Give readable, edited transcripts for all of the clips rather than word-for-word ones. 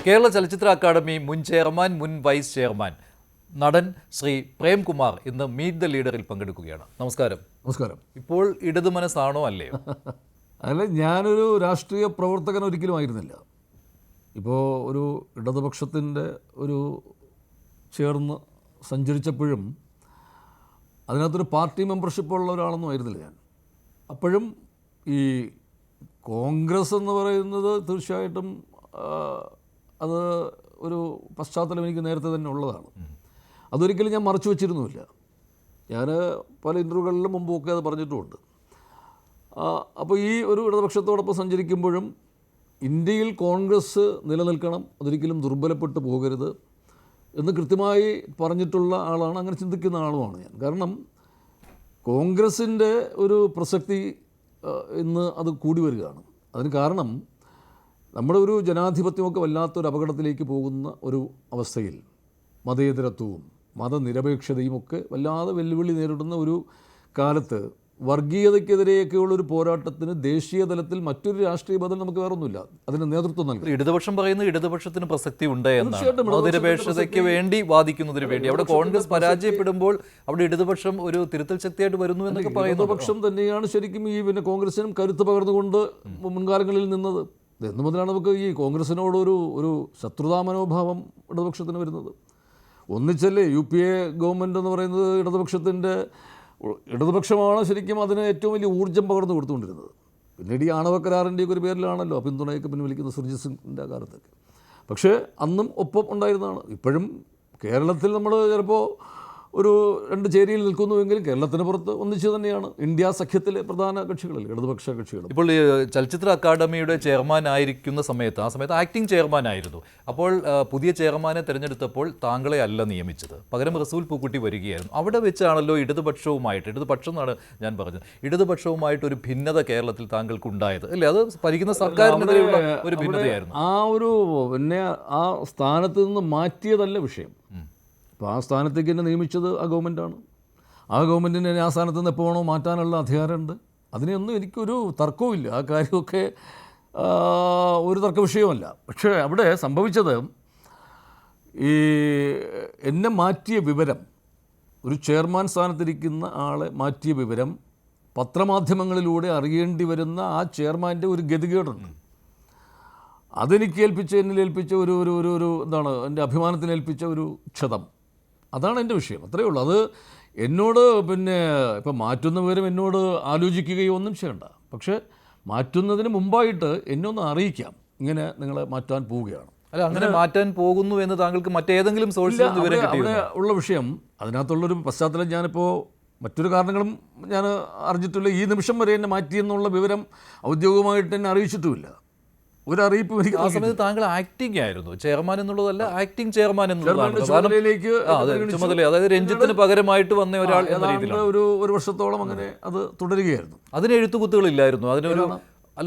കേരള ചലച്ചിത്ര അക്കാദമി മുൻ ചെയർമാൻ, മുൻ വൈസ് ചെയർമാൻ നടൻ ശ്രീ പ്രേംകുമാർ ഇന്ന് മീറ്റ് ദ ലീഡറിൽ പങ്കെടുക്കുകയാണ്. നമസ്കാരം. നമസ്കാരം. ഇപ്പോൾ ഇടതു മനസ്സാണോ അല്ലയോ? അല്ല, ഞാനൊരു രാഷ്ട്രീയ പ്രവർത്തകൻ ഒരിക്കലും ആയിരുന്നില്ല. ഇപ്പോൾ ഒരു ഇടതുപക്ഷത്തിൻ്റെ ഒരു ചേർന്ന് സഞ്ചരിച്ചപ്പോഴും അതിനകത്തൊരു പാർട്ടി മെമ്പർഷിപ്പ് ഉള്ള ഒരാളൊന്നും ആയിരുന്നില്ല ഞാൻ. അപ്പോഴും ഈ കോൺഗ്രസ് എന്ന് പറയുന്നത് തീർച്ചയായിട്ടും അത് ഒരു പശ്ചാത്തലം എനിക്ക് നേരത്തെ തന്നെ ഉള്ളതാണ്. അതൊരിക്കലും ഞാൻ മറച്ചു വച്ചിരുന്നുമില്ല. ഞാൻ പല ഇൻ്റർവ്യൂകളിലും മുമ്പൊക്കെ അത് പറഞ്ഞിട്ടുമുണ്ട്. അപ്പോൾ ഈ ഒരു ഇടതുപക്ഷത്തോടൊപ്പം സഞ്ചരിക്കുമ്പോഴും ഇന്ത്യയിൽ കോൺഗ്രസ് നിലനിൽക്കണം, അതൊരിക്കലും ദുർബലപ്പെട്ടു പോകരുത് എന്ന് കൃത്യമായി പറഞ്ഞിട്ടുള്ള ആളാണ്. അങ്ങനെ ചിന്തിക്കുന്ന ആളുമാണ് ഞാൻ. കാരണം കോൺഗ്രസിൻ്റെ ഒരു പ്രസക്തി ഇന്ന് അത് കൂടി വരികയാണ്. അതിന് കാരണം നമ്മുടെ ഒരു ജനാധിപത്യമൊക്കെ വല്ലാത്തൊരു അപകടത്തിലേക്ക് പോകുന്ന ഒരു അവസ്ഥയിൽ മതേതരത്വവും മതനിരപേക്ഷതയും ഒക്കെ വല്ലാതെ വെല്ലുവിളി നേരിടുന്ന ഒരു കാലത്ത് വർഗീയതയ്ക്കെതിരെയൊക്കെയുള്ളൊരു പോരാട്ടത്തിന് ദേശീയ തലത്തിൽ മറ്റൊരു രാഷ്ട്രീയ ബദൽ നമുക്ക് വേറൊന്നുമില്ല. അതിന് നേതൃത്വം നൽകും. ഇടതുപക്ഷം പറയുന്നത് ഇടതുപക്ഷത്തിന് പ്രസക്തി ഉണ്ട് എന്നാണ്, മതനിരപേക്ഷതയ്ക്ക് വേണ്ടി വാദിക്കുന്നതിന് വേണ്ടി. അവിടെ കോൺഗ്രസ് പരാജയപ്പെടുമ്പോൾ അവിടെ ഇടതുപക്ഷം ഒരു തിരുത്തൽ ശക്തിയായിട്ട് വരുന്നു എന്നൊക്കെ പറയുന്നു. ഇടതുപക്ഷം തന്നെയാണ് ശരിക്കും ഈ കോൺഗ്രസിനും കരുത്ത് പകർന്നുകൊണ്ട് മുൻകാലങ്ങളിൽ നിന്നത്. എന്ന് മുതലാണ് നമുക്ക് ഈ കോൺഗ്രസിനോടൊരു ഒരു ശത്രുതാ മനോഭാവം ഇടതുപക്ഷത്തിന് വരുന്നത്. ഒന്നിച്ചല്ലേ UPA ഗവൺമെൻറ് എന്ന് പറയുന്നത് ഇടതുപക്ഷമാണ് ശരിക്കും അതിന് ഏറ്റവും വലിയ ഊർജ്ജം പകർന്നു കൊടുത്തുകൊണ്ടിരുന്നത്. പിന്നീട് ഈ ആണവ കരാറിൻ്റെ ഒരു പേരിലാണല്ലോ പിന്തുണയൊക്കെ പിൻവലിക്കുന്ന സുർജിത് സിംഗിൻ്റെ കാലത്തൊക്കെ. പക്ഷേ അന്നും ഒപ്പം ഉണ്ടായിരുന്നതാണ്. ഇപ്പോഴും കേരളത്തിൽ നമ്മൾ ചിലപ്പോൾ ഒരു രണ്ട് ചേരിയിൽ നിൽക്കുന്നുവെങ്കിലും കേരളത്തിന് പുറത്ത് ഒന്നിച്ച് തന്നെയാണ് ഇന്ത്യ സഖ്യത്തിലെ പ്രധാന കക്ഷികളിൽ ഇടതുപക്ഷ കക്ഷികൾ. ഇപ്പോൾ ചലച്ചിത്ര അക്കാദമിയുടെ ചെയർമാൻ ആയിരിക്കുന്ന സമയത്ത്, ആ സമയത്ത് ആക്ടിംഗ് ചെയർമാൻ ആയിരുന്നു. അപ്പോൾ പുതിയ ചെയർമാനെ തിരഞ്ഞെടുത്തപ്പോൾ താങ്കളെ അല്ല നിയമിച്ചത്, പകരം റസൂൽ പൂക്കുട്ടി വരികയായിരുന്നു. അവിടെ വെച്ചാണല്ലോ ഇടതുപക്ഷവും എന്നാണ് ഞാൻ പറഞ്ഞത്, ഇടതുപക്ഷവുമായിട്ടൊരു ഭിന്നത കേരളത്തിൽ താങ്കൾക്ക് ഉണ്ടായത് അല്ലേ? അത് ഭരിക്കുന്ന സർക്കാരിനെതിരെയുള്ള ഒരു ഭിന്നതയായിരുന്നു. ആ സ്ഥാനത്ത് നിന്ന് മാറ്റിയതല്ല വിഷയം. അപ്പോൾ ആ സ്ഥാനത്തേക്ക് എന്നെ നിയമിച്ചത് ആ ഗവൺമെൻറ്റാണ്. ആ ഗവൺമെൻറ്റിന് എന്നെ ആ സ്ഥാനത്ത് നിന്ന് എപ്പോൾ വേണോ മാറ്റാനുള്ള അധികാരമുണ്ട്. അതിനൊന്നും എനിക്കൊരു തർക്കവുമില്ല. ആ കാര്യമൊക്കെ ഒരു തർക്ക വിഷയമല്ല. പക്ഷേ അവിടെ സംഭവിച്ചത് എന്നെ മാറ്റിയ വിവരം, ഒരു ചെയർമാൻ സ്ഥാനത്തിരിക്കുന്ന ആളെ മാറ്റിയ വിവരം പത്രമാധ്യമങ്ങളിലൂടെ അറിയേണ്ടി വരുന്ന ആ ചെയർമാൻ്റെ ഒരു ഗതികേടുണ്ട്. എന്നിലേൽപ്പിച്ച ഒരു എന്താണ്, എൻ്റെ അഭിമാനത്തിനേൽപ്പിച്ച ഒരു ക്ഷതം. അതാണ് എൻ്റെ വിഷയം. അത്രയേ ഉള്ളൂ. അത് എന്നോട് ഇപ്പം മാറ്റുന്ന വിവരം എന്നോട് ആലോചിക്കുകയോ ഒന്നും ചെയ്യണ്ട. പക്ഷേ മാറ്റുന്നതിന് മുമ്പായിട്ട് എന്നെ ഒന്ന് അറിയിക്കാം, ഇങ്ങനെ നിങ്ങളെ മാറ്റാൻ പോവുകയാണ്. അല്ല, അങ്ങനെ മാറ്റാൻ പോകുന്നു എന്ന് താങ്കൾക്ക് മറ്റേതെങ്കിലും സോഴ്സിൽ അവിടെ ഉള്ള വിഷയം, അതിനകത്തുള്ളൊരു പശ്ചാത്തലം ഞാനിപ്പോൾ മറ്റൊരു കാരണങ്ങളും ഞാൻ അറിഞ്ഞിട്ടില്ല. ഈ നിമിഷം വരെ എന്നെ മാറ്റിയെന്നുള്ള വിവരം ഔദ്യോഗികമായിട്ട് എന്നെ അറിയിച്ചിട്ടുമില്ല. ഒരു അറിയിപ്പ് എനിക്ക്. ആ സമയത്ത് താങ്കൾ ആക്ടിംഗ് ആയിരുന്നു, ചെയർമാൻ എന്നുള്ളതല്ല, ആക്ടിംഗ് ചെയർമാൻ എന്നുള്ളതാണ് ചുമതല. അതായത് രഞ്ജിത്തിന് പകരമായിട്ട് വന്ന ഒരാൾ എന്ന രീതിയിലാണ് ഒരു വർഷത്തോളം അങ്ങനെ അത് തുടരുകയായിരുന്നു. അതിന് എഴുത്തുകുത്തുകളില്ലായിരുന്നു, അതിനൊരു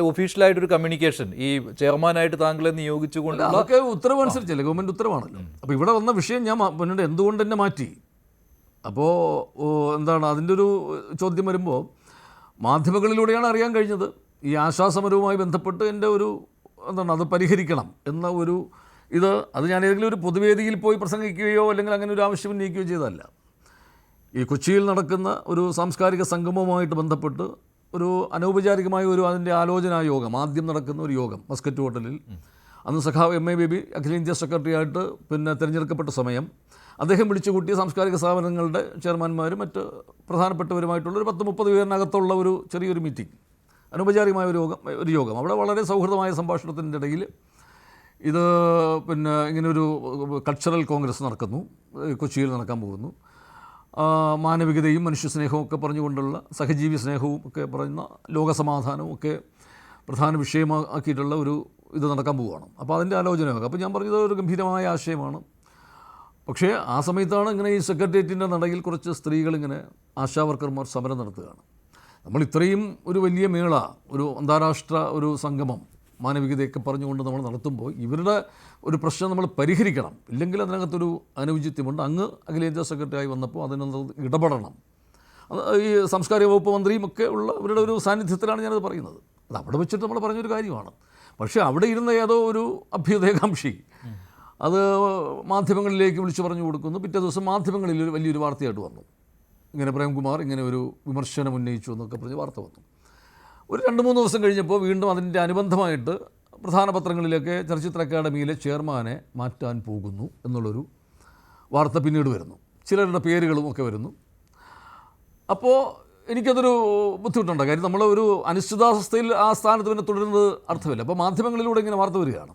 ഒഫീഷ്യലായിട്ടൊരു കമ്മ്യൂണിക്കേഷൻ ഈ ചെയർമാനായിട്ട് താങ്കളെ നിയോഗിച്ചുകൊണ്ട് അതൊക്കെ ഉത്തരവ് അനുസരിച്ചല്ലേ, ഗവൺമെൻറ് ഉത്തരവാണല്ലോ. അപ്പോൾ ഇവിടെ വന്ന വിഷയം ഞാൻ പിന്നീട് എന്തുകൊണ്ട് എന്നെ മാറ്റി, അപ്പോൾ എന്താണ് അതിൻ്റെ ഒരു ചോദ്യം വരുമ്പോൾ മാധ്യമങ്ങളിലൂടെയാണ് അറിയാൻ കഴിഞ്ഞത്. ഈ ആശാസമരവുമായി ബന്ധപ്പെട്ട് എൻ്റെ അത് പരിഹരിക്കണം എന്ന അത് ഞാൻ ഏതെങ്കിലും ഒരു പൊതുവേദിയിൽ പോയി പ്രസംഗിക്കുകയോ അല്ലെങ്കിൽ അങ്ങനെ ഒരു ആവശ്യം ഉന്നയിക്കുകയോ ചെയ്തതല്ല. ഈ കൊച്ചിയിൽ നടക്കുന്ന ഒരു സാംസ്കാരിക സംഗമവുമായിട്ട് ബന്ധപ്പെട്ട് ഒരു അനൗപചാരികമായ അതിൻ്റെ ആലോചനാ യോഗം, ആദ്യം നടക്കുന്ന ഒരു യോഗം മസ്കറ്റ് ഹോട്ടലിൽ. അന്ന് സഖാവ് MA ബേബി അഖിലേന്ത്യാ സെക്രട്ടറി ആയിട്ട് തിരഞ്ഞെടുക്കപ്പെട്ട സമയം അദ്ദേഹം വിളിച്ചു കൂട്ടിയ സാംസ്കാരിക സ്ഥാപനങ്ങളുടെ ചെയർമാന്മാരും മറ്റ് പ്രധാനപ്പെട്ടവരുമായിട്ടുള്ള ഒരു 10-30 പേരിനകത്തുള്ള ഒരു ചെറിയൊരു മീറ്റിംഗ്, അനൗപചാരികമായ ഒരു യോഗം. അവിടെ വളരെ സൗഹൃദമായ സംഭാഷണത്തിൻ്റെ ഇടയിൽ ഇങ്ങനൊരു കൾച്ചറൽ കോൺഗ്രസ് നടക്കുന്നു, കൊച്ചിയിൽ നടക്കാൻ പോകുന്നു. മാനവികതയും മനുഷ്യസ്നേഹവും ഒക്കെ പറഞ്ഞുകൊണ്ടുള്ള സഹജീവി സ്നേഹവും ഒക്കെ പറയുന്ന ലോകസമാധാനവും ഒക്കെ പ്രധാന വിഷയമാക്കിയിട്ടുള്ള ഇത് നടക്കാൻ പോവുകയാണ്. അപ്പോൾ അതിൻ്റെ ആലോചനയൊക്കെ. അപ്പോൾ ഞാൻ പറഞ്ഞത് ഒരു ഗംഭീരമായ ആശയമാണ്. പക്ഷേ ആ സമയത്താണ് ഇങ്ങനെ ഈ സെക്രട്ടേറിയറ്റിൻ്റെ നടയിൽ കുറച്ച് സ്ത്രീകളിങ്ങനെ ആശാവർക്കർമാർ സമരം നടത്തുകയാണ്. നമ്മൾ ഇത്രയും ഒരു വലിയ മേള, ഒരു അന്താരാഷ്ട്ര ഒരു സംഗമം മാനവികതയൊക്കെ പറഞ്ഞുകൊണ്ട് നമ്മൾ നടത്തുമ്പോൾ ഇവരുടെ ഒരു പ്രശ്നം നമ്മൾ പരിഹരിക്കണം, ഇല്ലെങ്കിൽ അതിനകത്തൊരു അനൗചിത്യമുണ്ട്. അങ്ങ് അഖിലേന്ത്യാ സെക്രട്ടറിയായി വന്നപ്പോൾ അതിനകത്ത് ഇടപെടണം. ഈ സാംസ്കാരിക വകുപ്പ് മന്ത്രിയും ഒക്കെ ഉള്ള അവരുടെ ഒരു സാന്നിധ്യത്തിലാണ് ഞാനത് പറയുന്നത്. അത് അവിടെ വെച്ചിട്ട് നമ്മൾ പറഞ്ഞൊരു കാര്യമാണ്. പക്ഷേ അവിടെ ഇരുന്ന ഏതോ ഒരു അഭ്യുദയകാംക്ഷി അത് മാധ്യമങ്ങളിലേക്ക് വിളിച്ചു പറഞ്ഞു കൊടുക്കുന്നു. പിറ്റേ ദിവസം മാധ്യമങ്ങളിൽ ഒരു വലിയൊരു വാർത്തയായിട്ട് വന്നു. ഇങ്ങനെ പ്രേംകുമാർ ഇങ്ങനെ ഒരു വിമർശനം ഉന്നയിച്ചു എന്നൊക്കെ പറഞ്ഞ് വാർത്ത വന്നു. ഒരു 2-3 ദിവസം കഴിഞ്ഞപ്പോൾ വീണ്ടും അതിൻ്റെ അനുബന്ധമായിട്ട് പ്രധാന പത്രങ്ങളിലൊക്കെ ചലച്ചിത്ര അക്കാദമിയിലെ ചെയർമാനെ മാറ്റാൻ പോകുന്നു എന്നുള്ളൊരു വാർത്ത പിന്നീട് വരുന്നു. ചിലരുടെ പേരുകളും ഒക്കെ വരുന്നു. അപ്പോൾ എനിക്കതൊരു ബുദ്ധിമുട്ടുണ്ട്. കാര്യം നമ്മൾ ഒരു അനിശ്ചിതാവസ്ഥയിൽ ആ സ്ഥാനത്ത് പിന്നെ തുടരുന്നത് അർത്ഥമില്ല. അപ്പോൾ മാധ്യമങ്ങളിലൂടെ ഇങ്ങനെ വാർത്ത വരികയാണ്.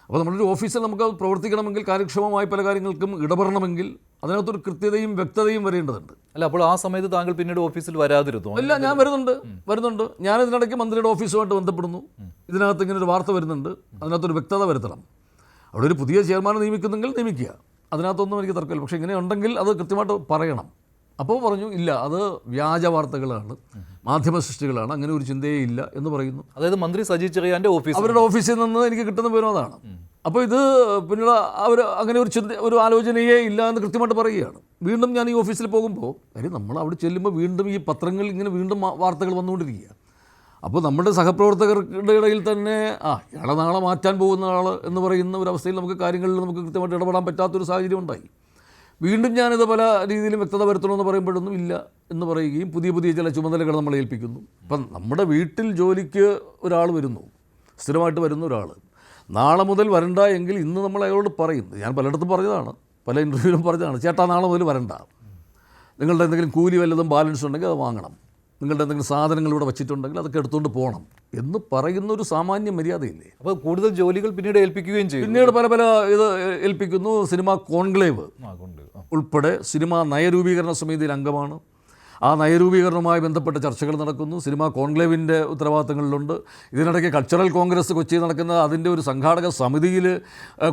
അപ്പോൾ നമ്മളൊരു ഓഫീസിൽ നമുക്ക് പ്രവർത്തിക്കണമെങ്കിൽ, കാര്യക്ഷമമായി പല കാര്യങ്ങൾക്കും ഇടപെടണമെങ്കിൽ അതിനകത്തൊരു കൃത്യതയും വ്യക്തതയും വരേണ്ടതുണ്ട്. അല്ല, അപ്പോൾ ആ സമയത്ത് താങ്കൾ പിന്നീട് ഓഫീസിൽ വരാതിരുന്നു? ഇല്ല, ഞാൻ വരുന്നുണ്ട്. ഞാൻ ഇതിനിടയ്ക്ക് മന്ത്രിയുടെ ഓഫീസുമായിട്ട് ബന്ധപ്പെടുന്നു. ഇതിനകത്ത് ഇങ്ങനെ ഒരു വാർത്ത വരുന്നുണ്ട്, അതിനകത്തൊരു വ്യക്തത വരുത്തണം. അവിടെ ഒരു പുതിയ ചെയർമാനെ നിയമിക്കുന്നെങ്കിൽ നിയമിക്കുക, അതിനകത്തൊന്നും എനിക്ക് തർക്കമില്ല. പക്ഷേ ഇങ്ങനെ ഉണ്ടെങ്കിൽ അത് കൃത്യമായിട്ട് പറയണം. അപ്പോൾ പറഞ്ഞു, ഇല്ല, അത് വ്യാജ വാർത്തകളാണ്, മാധ്യമ സൃഷ്ടികളാണ്, അങ്ങനെ ഒരു ചിന്തയേ ഇല്ല എന്ന് പറയുന്നു. അതായത് മന്ത്രി സജി ചെറിയാൻ്റെ ഓഫീസ്, അവരുടെ ഓഫീസിൽ നിന്ന് എനിക്ക് കിട്ടുന്ന വിവരം അതാണ്. അപ്പോൾ ഇത് പിന്നീട് അവർ അങ്ങനെ ഒരു ആലോചനയേ ഇല്ല എന്ന് കൃത്യമായിട്ട് പറയുകയാണ്. വീണ്ടും ഞാൻ ഈ ഓഫീസിൽ പോകുമ്പോൾ, കാര്യം നമ്മൾ അവിടെ ചെല്ലുമ്പോൾ വീണ്ടും ഈ പത്രങ്ങൾ ഇങ്ങനെ വീണ്ടും വാർത്തകൾ വന്നുകൊണ്ടിരിക്കുക. അപ്പോൾ നമ്മുടെ സഹപ്രവർത്തകരുടെ ഇടയിൽ തന്നെ ഇയാളെ നാളെ മാറ്റാൻ പോകുന്ന ആൾ എന്ന് പറയുന്ന ഒരു അവസ്ഥയിൽ നമുക്ക് കാര്യങ്ങളിൽ നമുക്ക് കൃത്യമായിട്ട് ഇടപെടാൻ പറ്റാത്തൊരു സാഹചര്യം ഉണ്ടായി. വീണ്ടും ഞാനിത് പല രീതിയിലും വ്യക്തത വരുത്തണമെന്ന് പറയുമ്പോഴൊന്നും ഇല്ല എന്ന് പറയുകയും പുതിയ ചില ചുമതലകൾ നമ്മളെ ഏൽപ്പിക്കുന്നു. ഇപ്പം നമ്മുടെ വീട്ടിൽ ജോലിക്ക് ഒരാൾ വരുന്നു, സ്ഥിരമായിട്ട് വരുന്ന ഒരാൾ, നാളെ മുതൽ വരണ്ട എങ്കിൽ ഇന്ന് നമ്മൾ അയാളോട് പറയുന്നു. ഞാൻ പലയിടത്തും പറഞ്ഞതാണ്, പല ഇൻ്റർവ്യൂവിലും പറഞ്ഞതാണ്, ചേട്ടാ നാളെ മുതൽ വരണ്ട, നിങ്ങളുടെ എന്തെങ്കിലും കൂലി വല്ലതും ബാലൻസ് ഉണ്ടെങ്കിൽ അത് വാങ്ങണം, നിങ്ങളുടെ എന്തെങ്കിലും സാധനങ്ങൾ ഇവിടെ വെച്ചിട്ടുണ്ടെങ്കിൽ അതൊക്കെ എടുത്തുകൊണ്ട് പോകണം എന്ന് പറയുന്ന ഒരു സാമാന്യ മര്യാദയില്ലേ? അപ്പോൾ കൂടുതൽ ജോലികൾ പിന്നീട് ഏൽപ്പിക്കുകയും ചെയ്യും. പിന്നീട് പല ഇത് ഏൽപ്പിക്കുന്നു. സിനിമ കോൺക്ലേവ് ഉൾപ്പെടെ സിനിമാ നയരൂപീകരണ സമിതിയിൽ അംഗമാണ്. ആ നയരൂപീകരണവുമായി ബന്ധപ്പെട്ട ചർച്ചകൾ നടക്കുന്നു. സിനിമാ കോൺക്ലേവിൻ്റെ ഉത്തരവാദിത്തങ്ങളിലുണ്ട്. ഇതിനിടയ്ക്ക് കൾച്ചറൽ കോൺഗ്രസ് കൊച്ചിയിൽ നടക്കുന്ന അതിൻ്റെ ഒരു സംഘാടക സമിതിയിൽ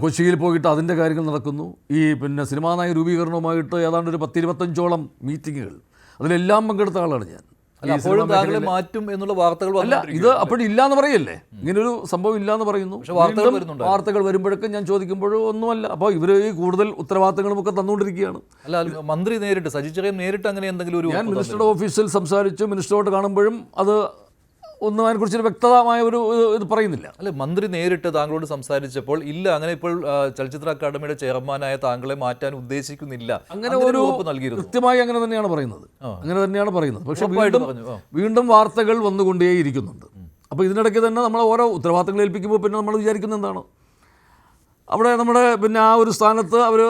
കൊച്ചിയിൽ പോയിട്ട് അതിൻ്റെ കാര്യങ്ങൾ നടക്കുന്നു. ഈ സിനിമാ നയ രൂപീകരണവുമായിട്ട് ഏതാണ്ട് ഒരു 10-25ഓളം മീറ്റിങ്ങുകൾ, അതിലെല്ലാം പങ്കെടുത്ത ആളാണ് ഞാൻ. മാറ്റും എന്നുള്ള വാർത്തകൾ അല്ല, ഇത് അപ്പോഴില്ല എന്ന് പറയല്ലേ, ഇങ്ങനൊരു സംഭവം ഇല്ല എന്ന് പറയുന്നു. വാർത്തകൾ വരുമ്പോഴൊക്കെ ഞാൻ ചോദിക്കുമ്പോഴും ഒന്നുമല്ല. അപ്പോൾ ഇവർ ഈ കൂടുതൽ ഉത്തരവാദിത്തങ്ങളും ഒക്കെ തന്നുകൊണ്ടിരിക്കുകയാണ്. അല്ല, മന്ത്രി നേരിട്ട്, സജി ചെറിയാൻ നേരിട്ട് അങ്ങനെ എന്തെങ്കിലും ഞാൻ മിനിസ്റ്ററുടെ ഓഫീസിൽ സംസാരിച്ചു. മിനിസ്റ്ററോട് കാണുമ്പോഴും അത് ഒന്നും അതിനെക്കുറിച്ചൊരു വ്യക്തമായ ഒരു ഇത് പറയുന്നില്ല. അല്ല, മന്ത്രി നേരിട്ട് താങ്കളോട് സംസാരിച്ചപ്പോൾ ഇല്ല, അങ്ങനെ ഇപ്പോൾ ചലച്ചിത്ര അക്കാദമിയുടെ ചെയർമാനായ താങ്കളെ മാറ്റാൻ ഉദ്ദേശിക്കുന്നില്ല, അങ്ങനെ ഒരു കൃത്യമായി അങ്ങനെ തന്നെയാണ് പറയുന്നത്. പക്ഷേ വീണ്ടും വാർത്തകൾ വന്നുകൊണ്ടേയിരിക്കുന്നുണ്ട്. അപ്പോൾ ഇതിനിടയ്ക്ക് തന്നെ നമ്മൾ ഓരോ ഉത്തരവാദിത്തങ്ങൾ ഏൽപ്പിക്കുമ്പോൾ പിന്നെ നമ്മൾ വിചാരിക്കുന്നത് എന്താണ്, അവിടെ നമ്മുടെ ആ ഒരു സ്ഥാനത്ത് അവർ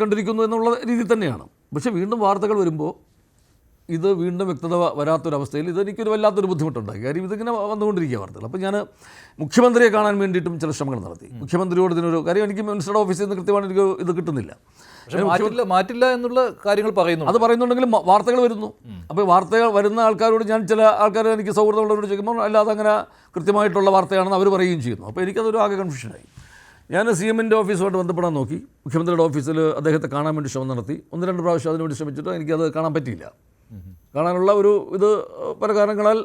കണ്ടിരിക്കുന്നു എന്നുള്ള രീതിയിൽ തന്നെയാണ്. പക്ഷേ വീണ്ടും വാർത്തകൾ വരുമ്പോൾ ഇത് വീണ്ടും വ്യക്തത വരാത്തൊരവസ്ഥയിൽ ഇതെനിക്കൊരു വല്ലാത്തൊരു ബുദ്ധിമുട്ടുണ്ടായി. കാര്യം ഇതിങ്ങനെ വന്നുകൊണ്ടിരിക്കുക വാർത്തകൾ. അപ്പോൾ ഞാൻ മുഖ്യമന്ത്രിയെ കാണാൻ വേണ്ടിയിട്ടും ചില ശ്രമങ്ങൾ നടത്തി. മുഖ്യമന്ത്രിയോട് ഇതിനൊരു കാര്യം, എനിക്ക് മിനിസ്റ്ററുടെ ഓഫീസിൽ നിന്ന് കൃത്യമായിട്ട് എനിക്ക് ഇത് കിട്ടുന്നില്ല. മാറ്റില്ല എന്നുള്ള കാര്യങ്ങൾ പറയുന്നു. അത് പറയുന്നുണ്ടെങ്കിലും വാർത്തകൾ വരുന്നു. അപ്പോൾ വാർത്തകൾ വരുന്ന ആൾക്കാരോട് ഞാൻ ചില ആൾക്കാർ എനിക്ക് സൗഹൃദമുള്ളവരോട് ചോദിക്കുമ്പോൾ അല്ലാതെ അങ്ങനെ കൃത്യമായിട്ടുള്ള വാർത്തയാണെന്ന് അവർ പറയുകയും ചെയ്യുന്നു. അപ്പോൾ എനിക്കതൊരു ആകെ കൺഫ്യൂഷനായി. ഞാൻ CM-ൻ്റെ ഓഫീസുമായിട്ട് ബന്ധപ്പെടാൻ നോക്കി. മുഖ്യമന്ത്രിയുടെ ഓഫീസിൽ അദ്ദേഹത്തെ കാണാൻ വേണ്ടി ശ്രമം നടത്തി. 1-2 പ്രാവശ്യം അതിനുവേണ്ടി ശ്രമിച്ചിട്ട് എനിക്കത് കാണാൻ പറ്റിയില്ല. കാണാനുള്ള ഒരു ഇത് പല കാരണങ്ങളാൽ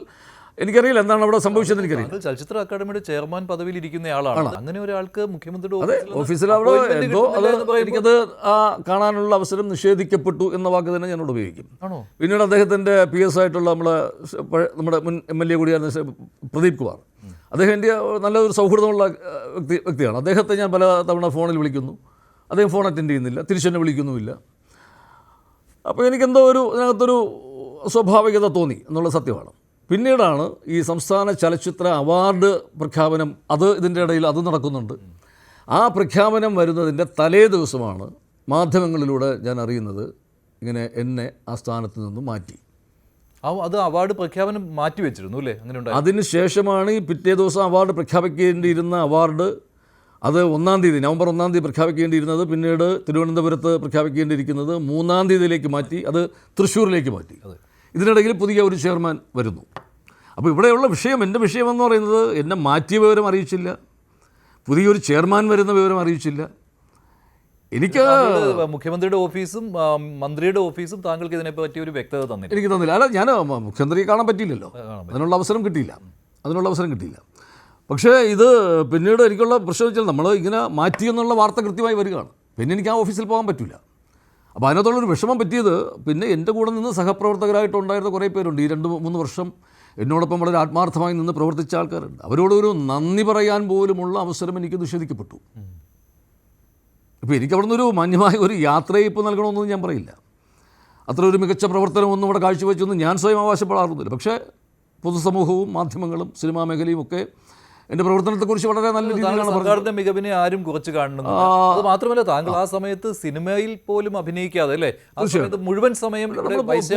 എനിക്കറിയില്ല എന്താണ് അവിടെ സംഭവിച്ചതെന്ന് എനിക്കറിയില്ല. ചലച്ചിത്ര അക്കാദമിയുടെ ചെയർമാൻ പദവിയിൽ ഇരിക്കുന്ന ആളാണ്. അങ്ങനെ ഒരാൾക്ക് മുഖ്യമന്ത്രിയുടെ ഓഫീസിൽ അവിടെ എന്തോ എനിക്കത് കാണാനുള്ള അവസരം നിഷേധിക്കപ്പെട്ടു എന്ന വാക്ക് തന്നെ ഞാനോട് ഉപയോഗിക്കും. പിന്നീട് അദ്ദേഹത്തിൻ്റെ PS ആയിട്ടുള്ള നമ്മുടെ മുൻ MLA കൂടിയായിരുന്ന പ്രദീപ് കുമാർ, അദ്ദേഹം എൻ്റെ നല്ലൊരു സൗഹൃദമുള്ള വ്യക്തിയാണ്. അദ്ദേഹത്തെ ഞാൻ പല തവണ ഫോണിൽ വിളിക്കുന്നു, അദ്ദേഹം ഫോൺ അറ്റൻഡ് ചെയ്യുന്നില്ല, തിരിച്ചെന്നെ വിളിക്കുന്നുമില്ല. അപ്പോൾ എനിക്കെന്തോ അതിനകത്തൊരു സ്വാഭാവികത തോന്നി എന്നുള്ള സത്യമാണ്. പിന്നീടാണ് ഈ സംസ്ഥാന ചലച്ചിത്ര അവാർഡ് പ്രഖ്യാപനം, ഇതിൻ്റെ ഇടയിൽ അത് നടക്കുന്നുണ്ട്. ആ പ്രഖ്യാപനം വരുന്നതിൻ്റെ തലേ ദിവസമാണ് മാധ്യമങ്ങളിലൂടെ ഞാൻ അറിയുന്നത് ഇങ്ങനെ എന്നെ ആ സ്ഥാനത്ത് നിന്നും മാറ്റി. അത് അവാർഡ് പ്രഖ്യാപനം മാറ്റിവെച്ചിരുന്നു അല്ലേ? അങ്ങനെ അതിനുശേഷമാണ് ഈ പിറ്റേ ദിവസം അവാർഡ് പ്രഖ്യാപിക്കേണ്ടിയിരുന്ന അവാർഡ് അത് 1-ാം തീയതി, നവംബർ 1-ാം തീയതി പ്രഖ്യാപിക്കേണ്ടിയിരുന്നത് പിന്നീട് തിരുവനന്തപുരത്ത് പ്രഖ്യാപിക്കേണ്ടിയിരിക്കുന്നത് 3-ാം തീയതിയിലേക്ക് മാറ്റി, അത് തൃശ്ശൂരിലേക്ക് മാറ്റി. ഇതിനിടയിൽ പുതിയ ഒരു ചെയർമാൻ വരുന്നു. അപ്പോൾ ഇവിടെയുള്ള വിഷയം, എൻ്റെ വിഷയമെന്ന് പറയുന്നത് എന്നെ മാറ്റിയ വിവരം അറിയിച്ചില്ല, പുതിയൊരു ചെയർമാൻ വരുന്ന വിവരം അറിയിച്ചില്ല. എനിക്ക് മുഖ്യമന്ത്രിയുടെ ഓഫീസും മന്ത്രിയുടെ ഓഫീസും താങ്കൾക്ക് ഇതിനെ പറ്റി ഒരു വ്യക്തത തന്നില്ല. എനിക്ക് തന്നില്ല. അല്ല, ഞാൻ മുഖ്യമന്ത്രിയെ കാണാൻ പറ്റിയില്ലല്ലോ, അതിനുള്ള അവസരം കിട്ടിയില്ല. പക്ഷേ ഇത് പിന്നീട് എനിക്കുള്ള പ്രശ്നം വെച്ചാൽ നമ്മൾ ഇങ്ങനെ മാറ്റിയെന്നുള്ള വാർത്ത കൃത്യമായി വരികയാണ്. പിന്നെ എനിക്ക് ആ ഓഫീസിൽ പോകാൻ പറ്റില്ല. അപ്പോൾ അതിനകത്തുള്ളൊരു വിഷമം പറ്റിയത്, പിന്നെ എൻ്റെ കൂടെ നിന്ന് സഹപ്രവർത്തകരായിട്ടുണ്ടായിരുന്ന കുറേ പേരുണ്ട്. ഈ 2-3 വർഷം എന്നോടൊപ്പം വളരെ ആത്മാർത്ഥമായി നിന്ന് പ്രവർത്തിച്ച ആൾക്കാരുണ്ട്. അവരോടൊരു നന്ദി പറയാൻ പോലുമുള്ള അവസരം എനിക്ക് നിഷേധിക്കപ്പെട്ടു. ഇപ്പോൾ എനിക്ക് അവിടെ നിന്നൊരു മാന്യമായ ഒരു യാത്രയയപ്പ് നൽകണമെന്നൊന്നും ഞാൻ പറയില്ല. അത്ര ഒരു മികച്ച പ്രവർത്തനമൊന്നും ഇവിടെ കാഴ്ചവെച്ചൊന്നും ഞാൻ സ്വയം അവകാശപ്പെടാറൊന്നുമില്ല. പക്ഷേ പൊതുസമൂഹവും മാധ്യമങ്ങളും സിനിമാ മേഖലയും ഒക്കെ എൻ്റെ പ്രവർത്തനത്തെക്കുറിച്ച് വളരെ നല്ല രീതിയിലാണ് സർക്കാരിന്റെ മികവിനെ ആരും കുറച്ച് കാണുന്നു. അത് മാത്രമല്ല, താങ്കൾ ആ സമയത്ത് സിനിമയിൽ പോലും അഭിനയിക്കാതെ അല്ലേ, ആ സമയത്ത് മുഴുവൻ സമയം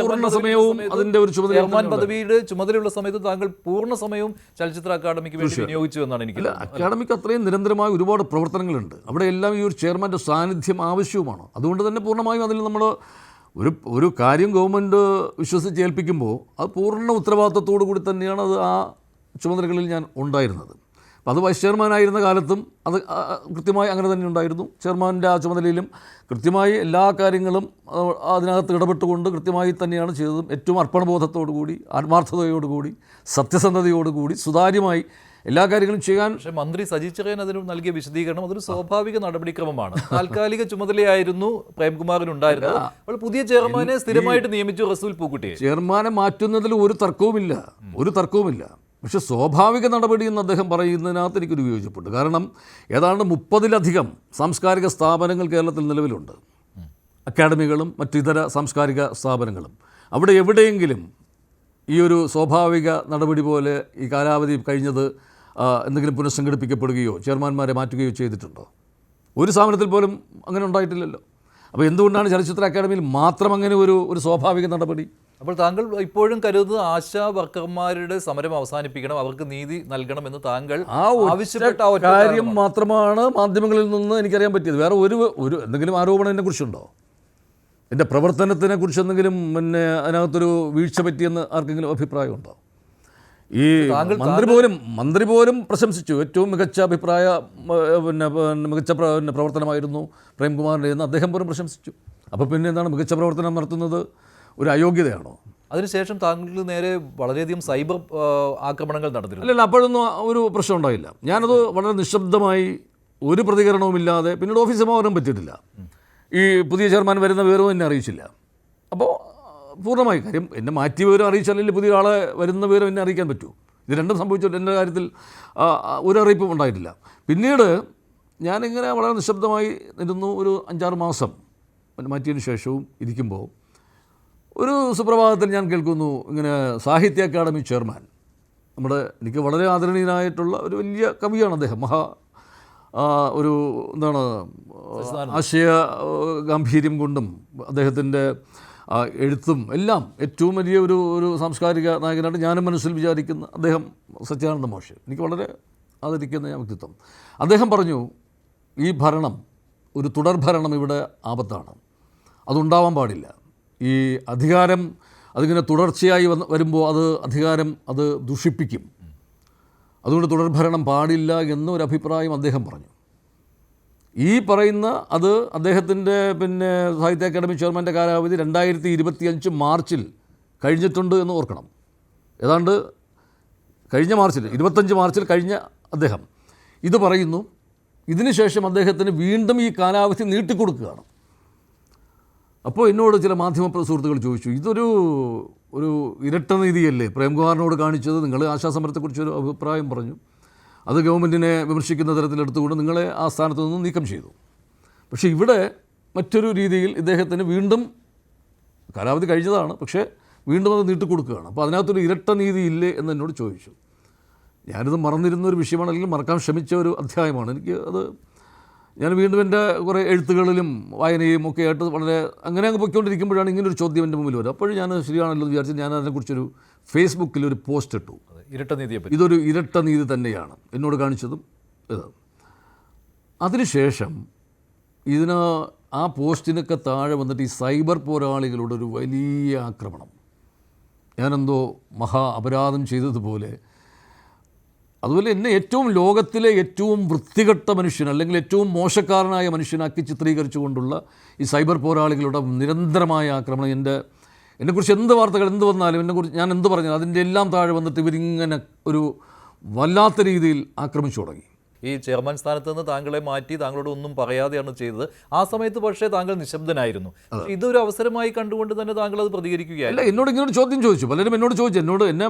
പൂർണ്ണ സമയവും അതിൻ്റെ ഒരു ചെയർമാൻ പദവിയുടെ ചുമതലയുള്ള സമയത്ത് താങ്കൾ പൂർണ്ണ സമയവും ചലച്ചിത്ര അക്കാദമിക്ക് വേണ്ടി വിനിയോഗിച്ചു എന്നാണ് എനിക്ക്. അക്കാദമിക്ക് അത്രയും നിരന്തരമായ ഒരുപാട് പ്രവർത്തനങ്ങളുണ്ട്. അവിടെ എല്ലാം ഈ ഒരു ചെയർമാൻ്റെ സാന്നിധ്യം ആവശ്യവുമാണ്. അതുകൊണ്ട് തന്നെ പൂർണ്ണമായും അതിൽ നമ്മൾ ഒരു കാര്യം ഗവൺമെൻറ് വിശ്വസിച്ച് ഏൽപ്പിക്കുമ്പോൾ അത് പൂർണ്ണ ഉത്തരവാദിത്വത്തോടു കൂടി തന്നെയാണ് അത് ആ ചുമതലകളിൽ ഞാൻ ഉണ്ടായിരുന്നത്. അപ്പോൾ അത് വൈസ് ചെയർമാനായിരുന്ന കാലത്തും അത് കൃത്യമായി അങ്ങനെ തന്നെ ഉണ്ടായിരുന്നു. ചെയർമാൻ്റെ ആ ചുമതലയിലും കൃത്യമായി എല്ലാ കാര്യങ്ങളും അതിനകത്ത് ഇടപെട്ടുകൊണ്ട് കൃത്യമായി തന്നെയാണ് ചെയ്തതും. ഏറ്റവും അർപ്പണബോധത്തോടുകൂടി, ആത്മാർത്ഥതയോടുകൂടി, സത്യസന്ധതയോടുകൂടി, സുതാര്യമായി എല്ലാ കാര്യങ്ങളും ചെയ്യാൻ. പക്ഷേ മന്ത്രി സജി ചെറിയാൻ അതിന് നൽകിയ വിശദീകരണം അതൊരു സ്വാഭാവിക നടപടിക്രമമാണ്. താൽക്കാലിക ചുമതലയായിരുന്നു പ്രേംകുമാറിനുണ്ടായിരുന്നത്. അപ്പോൾ പുതിയ ചെയർമാനെ സ്ഥിരമായിട്ട് നിയമിച്ചു റസൂൽ പൂക്കുട്ടിയെ. ചെയർമാനെ മാറ്റുന്നതിൽ ഒരു തർക്കവുമില്ല. പക്ഷേ സ്വാഭാവിക നടപടി എന്ന് അദ്ദേഹം പറയുന്നതിനകത്ത് എനിക്കൊരു വിയോജിപ്പുണ്ട്. കാരണം ഏതാണ്ട് 30-ലധികം സാംസ്കാരിക സ്ഥാപനങ്ങൾ കേരളത്തിൽ നിലവിലുണ്ട്. അക്കാഡമികളും മറ്റിതര സാംസ്കാരിക സ്ഥാപനങ്ങളും. അവിടെ എവിടെയെങ്കിലും ഈ ഒരു സ്വാഭാവിക നടപടി പോലെ ഈ കാലാവധി കഴിഞ്ഞത് എന്തെങ്കിലും പുനഃസംഘടിപ്പിക്കപ്പെടുകയോ ചെയർമാന്മാരെ മാറ്റുകയോ ചെയ്തിട്ടുണ്ടോ? ഒരു സ്ഥാപനത്തിൽ പോലും അങ്ങനെ ഉണ്ടായിട്ടില്ലല്ലോ. അപ്പോൾ എന്തുകൊണ്ടാണ് ചലച്ചിത്ര അക്കാദമിയിൽ മാത്രം അങ്ങനെ ഒരു സ്വാഭാവിക നടപടി? അപ്പോൾ താങ്കൾ ഇപ്പോഴും കരുതുന്നത് ആശാ വർക്കർമാരുടെ സമരം അവസാനിപ്പിക്കണം, അവർക്ക് നീതി നൽകണമെന്ന് താങ്കൾ ആവശ്യപ്പെട്ട കാര്യം മാത്രമാണ് മാധ്യമങ്ങളിൽ നിന്ന് എനിക്കറിയാൻ പറ്റിയത്. വേറെ ഒരു എന്തെങ്കിലും ആരോപണം എന്നെക്കുറിച്ചുണ്ടോ? എൻ്റെ പ്രവർത്തനത്തിനെക്കുറിച്ച് എന്തെങ്കിലും അതിനകത്തൊരു വീഴ്ച പറ്റിയെന്ന് ആർക്കെങ്കിലും അഭിപ്രായമുണ്ടോ? ഈ മന്ത്രി പോലും പ്രശംസിച്ചു. ഏറ്റവും മികച്ച മികച്ച പ്രവർത്തനമായിരുന്നു പ്രേംകുമാറിൻ്റെ എന്ന് അദ്ദേഹം പോലും പ്രശംസിച്ചു. അപ്പോൾ പിന്നെ എന്താണ് മികച്ച പ്രവർത്തനം നടത്തുന്നത് ഒരു അയോഗ്യതയാണോ? അതിനുശേഷം താങ്കൾക്ക് നേരെ വളരെയധികം സൈബർ ആക്രമണങ്ങൾ നടന്നിരുന്നു. അല്ലല്ല, അപ്പോഴൊന്നും ഒരു പ്രശ്നം ഉണ്ടായില്ല. ഞാനത് വളരെ നിശബ്ദമായി ഒരു പ്രതികരണവുമില്ലാതെ പിന്നീട് ഓഫീസിൽ പോകാനും പറ്റിയിട്ടില്ല. ഈ പുതിയ ചെയർമാൻ വരുന്ന വിവരവും എന്നെ അറിയിച്ചില്ല. അപ്പോൾ പൂർണ്ണമായി കാര്യം എന്നെ മാറ്റിയ വിവരം അറിയിച്ചാലല്ലേ പുതിയ ആളെ വരുന്ന വിവരം എന്നെ അറിയിക്കാൻ പറ്റൂ. ഇത് രണ്ടും സംഭവിച്ചിട്ട് എൻ്റെ കാര്യത്തിൽ ഒരു അറിയിപ്പും ഉണ്ടായിട്ടില്ല. പിന്നീട് ഞാനിങ്ങനെ വളരെ നിശബ്ദമായി ഇരുന്നു. ഒരു 5-6 മാസം മാറ്റിയതിന് ശേഷവും ഇരിക്കുമ്പോൾ ഒരു സുപ്രഭാതത്തിൽ ഞാൻ കേൾക്കുന്നു, ഇങ്ങനെ സാഹിത്യ അക്കാദമി ചെയർമാൻ, എനിക്ക് വളരെ ആദരണീയനായിട്ടുള്ള ഒരു വലിയ കവിയാണ് അദ്ദേഹം, ഒരു എന്താണ് ആശയ ഗാംഭീര്യം കൊണ്ടും അദ്ദേഹത്തിൻ്റെ എഴുത്തും എല്ലാം ഏറ്റവും വലിയ ഒരു സാംസ്കാരിക നായകനായിട്ട് ഞാനും മനസ്സിൽ വിചാരിക്കുന്ന അദ്ദേഹം സച്ചിദാനന്ദ മാഷ്, എനിക്ക് വളരെ ആദരിക്കുന്ന വ്യക്തിത്വം. അദ്ദേഹം പറഞ്ഞു, ഈ ഭരണം ഒരു തുടർഭരണം ഇവിടെ ആപത്താണ്, അതുണ്ടാവാൻ പാടില്ല. ഈ അധികാരം അതിങ്ങനെ തുടർച്ചയായി വരുമ്പോൾ അധികാരം അത് ദുഷിപ്പിക്കും, അതുകൊണ്ട് തുടർഭരണം പാടില്ല എന്നൊരു അഭിപ്രായം അദ്ദേഹം പറഞ്ഞു. ഈ പറയുന്ന അത് അദ്ദേഹത്തിൻ്റെ സാഹിത്യ അക്കാദമി ചെയർമാൻ്റെ കാലാവധി 2025 മാർച്ചിൽ കഴിഞ്ഞിട്ടുണ്ട് എന്ന് ഓർക്കണം. ഏതാണ്ട് കഴിഞ്ഞ മാർച്ചിൽ 25 മാർച്ചിൽ കഴിഞ്ഞ അദ്ദേഹം ഇത് പറയുന്നു. ഇതിനുശേഷം അദ്ദേഹത്തിന് വീണ്ടും ഈ കാലാവധി നീട്ടിക്കൊടുക്കുകയാണ്. അപ്പോൾ എന്നോട് ചില മാധ്യമ സുഹൃത്തുക്കൾ ചോദിച്ചു, ഒരു ഇരട്ട നീതിയല്ലേ പ്രേംകുമാറിനോട് കാണിച്ചത്? നിങ്ങൾ ആശാസമരത്തെക്കുറിച്ചൊരു അഭിപ്രായം പറഞ്ഞു, അത് ഗവൺമെൻറ്റിനെ വിമർശിക്കുന്ന തരത്തിലെടുത്തുകൊണ്ട് നിങ്ങളെ ആ സ്ഥാനത്ത് നിന്നും നീക്കം ചെയ്തു. പക്ഷേ ഇവിടെ മറ്റൊരു രീതിയിൽ ഇദ്ദേഹത്തിന് വീണ്ടും കാലാവധി കഴിഞ്ഞതാണ്, പക്ഷേ വീണ്ടും അത് നീട്ടിക്കൊടുക്കുകയാണ്. അപ്പോൾ അതിനകത്തൊരു ഇരട്ട നീതി ഇല്ലേ എന്ന് എന്നോട് ചോദിച്ചു. ഞാനിത് മറന്നിരുന്നൊരു വിഷയമാണ്, അല്ലെങ്കിൽ മറക്കാൻ ശ്രമിച്ച ഒരു അധ്യായമാണ്. ഞാൻ വീണ്ടും എൻ്റെ കുറേ എഴുത്തുകളിലും വായനയും ഒക്കെ ആയിട്ട് വളരെ അങ്ങനെ പൊയ്ക്കൊണ്ടിരിക്കുമ്പോഴാണ് ഇങ്ങനൊരു ചോദ്യം എൻ്റെ മുമ്പിൽ വരും. അപ്പോഴും ഞാൻ ശരിയാണല്ലോ എന്ന് വിചാരിച്ച് ഞാൻ അതിനെക്കുറിച്ചൊരു ഫേസ്ബുക്കിൽ ഒരു പോസ്റ്റ് ഇട്ടു. ഇതൊരു ഇരട്ട നീതി തന്നെയാണ് എന്നോട് കാണിച്ചതും ഇത്. അതിനുശേഷം ആ പോസ്റ്റിനൊക്കെ താഴെ വന്നിട്ട് ഈ സൈബർ പോരാളികളുടെ ഒരു വലിയ ആക്രമണം, ഞാനെന്തോ മഹാ അപരാധം ചെയ്തതുപോലെ, അതുപോലെ എന്നെ ലോകത്തിലെ ഏറ്റവും വൃത്തികെട്ട മനുഷ്യൻ, അല്ലെങ്കിൽ ഏറ്റവും മോശക്കാരനായ മനുഷ്യനാക്കി ചിത്രീകരിച്ചുകൊണ്ടുള്ള ഈ സൈബർ പോരാളികളുടെ നിരന്തരമായ ആക്രമണം, എന്നെക്കുറിച്ച് എന്ത് വാർത്തകൾ എന്ത് വന്നാലും എന്നെക്കുറിച്ച് ഞാൻ എന്ത് പറഞ്ഞാലും അതിൻ്റെ എല്ലാം താഴെ വന്നിട്ട് ഇവരിങ്ങനെ ഒരു വല്ലാത്ത രീതിയിൽ ആക്രമിച്ചു തുടങ്ങി. ഈ ചെയർമാൻ സ്ഥാനത്ത് നിന്ന് താങ്കളെ മാറ്റി താങ്കളോട് ഒന്നും പറയാതെയാണ് ചെയ്തത്. ആ സമയത്ത് പക്ഷേ താങ്കൾ നിശബ്ദനായിരുന്നു. ഇതൊരു അവസരമായി കണ്ടുകൊണ്ട് തന്നെ താങ്കൾ അത് പ്രതികരിക്കുകയല്ല. എന്നോട് ഇങ്ങനൊരു ചോദ്യം ചോദിച്ചു, പലരും എന്നോട് ചോദിച്ചു,